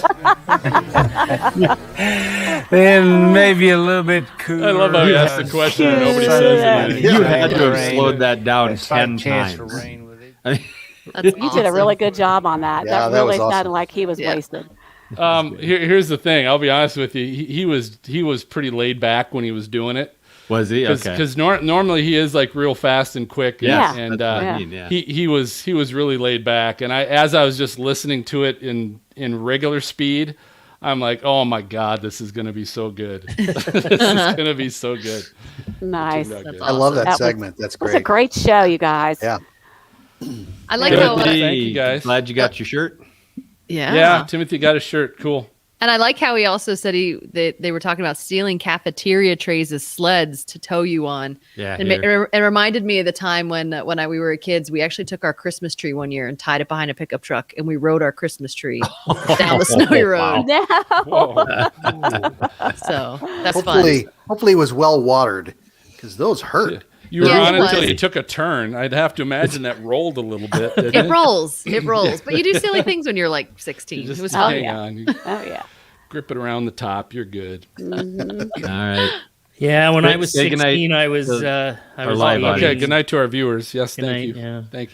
Then maybe a little bit cooler. I love how you asked the question and nobody says it. You had to have slowed that down 10 times. You did a really good job on that. Yeah, that really was awesome. sounded like he was wasted. Here's the thing. I'll be honest with you. He was pretty laid back when he was doing it. Was he? Okay. Because normally he is like real fast and quick. And he was really laid back. And as I was just listening to it in regular speed, I'm like, oh my God, this is going to be so good. This is going to be so good. Nice. Awesome. I love that segment. That's great. It's a great show, you guys. Yeah. I like how Thank you guys. Glad you got your shirt. Yeah, Timothy got a shirt. Cool. And I like how he also said they were talking about stealing cafeteria trays as sleds to tow you on. Yeah, and it reminded me of the time when we were kids. We actually took our Christmas tree one year and tied it behind a pickup truck, and we rode our Christmas tree down the snowy road. So that's fun. Hopefully, it was well watered because those hurt. You were on until you took a turn. I'd have to imagine that rolled a little bit. It rolls. But you do silly things when you're like 16. You just it was hang on. Oh, yeah. Grip it around the top. You're good. Mm-hmm. All right. Yeah, when I was Say goodnight 16, I was to I our was live eating- Okay, good night to our viewers. Yes, Good thank night, you. yeah. Thank you.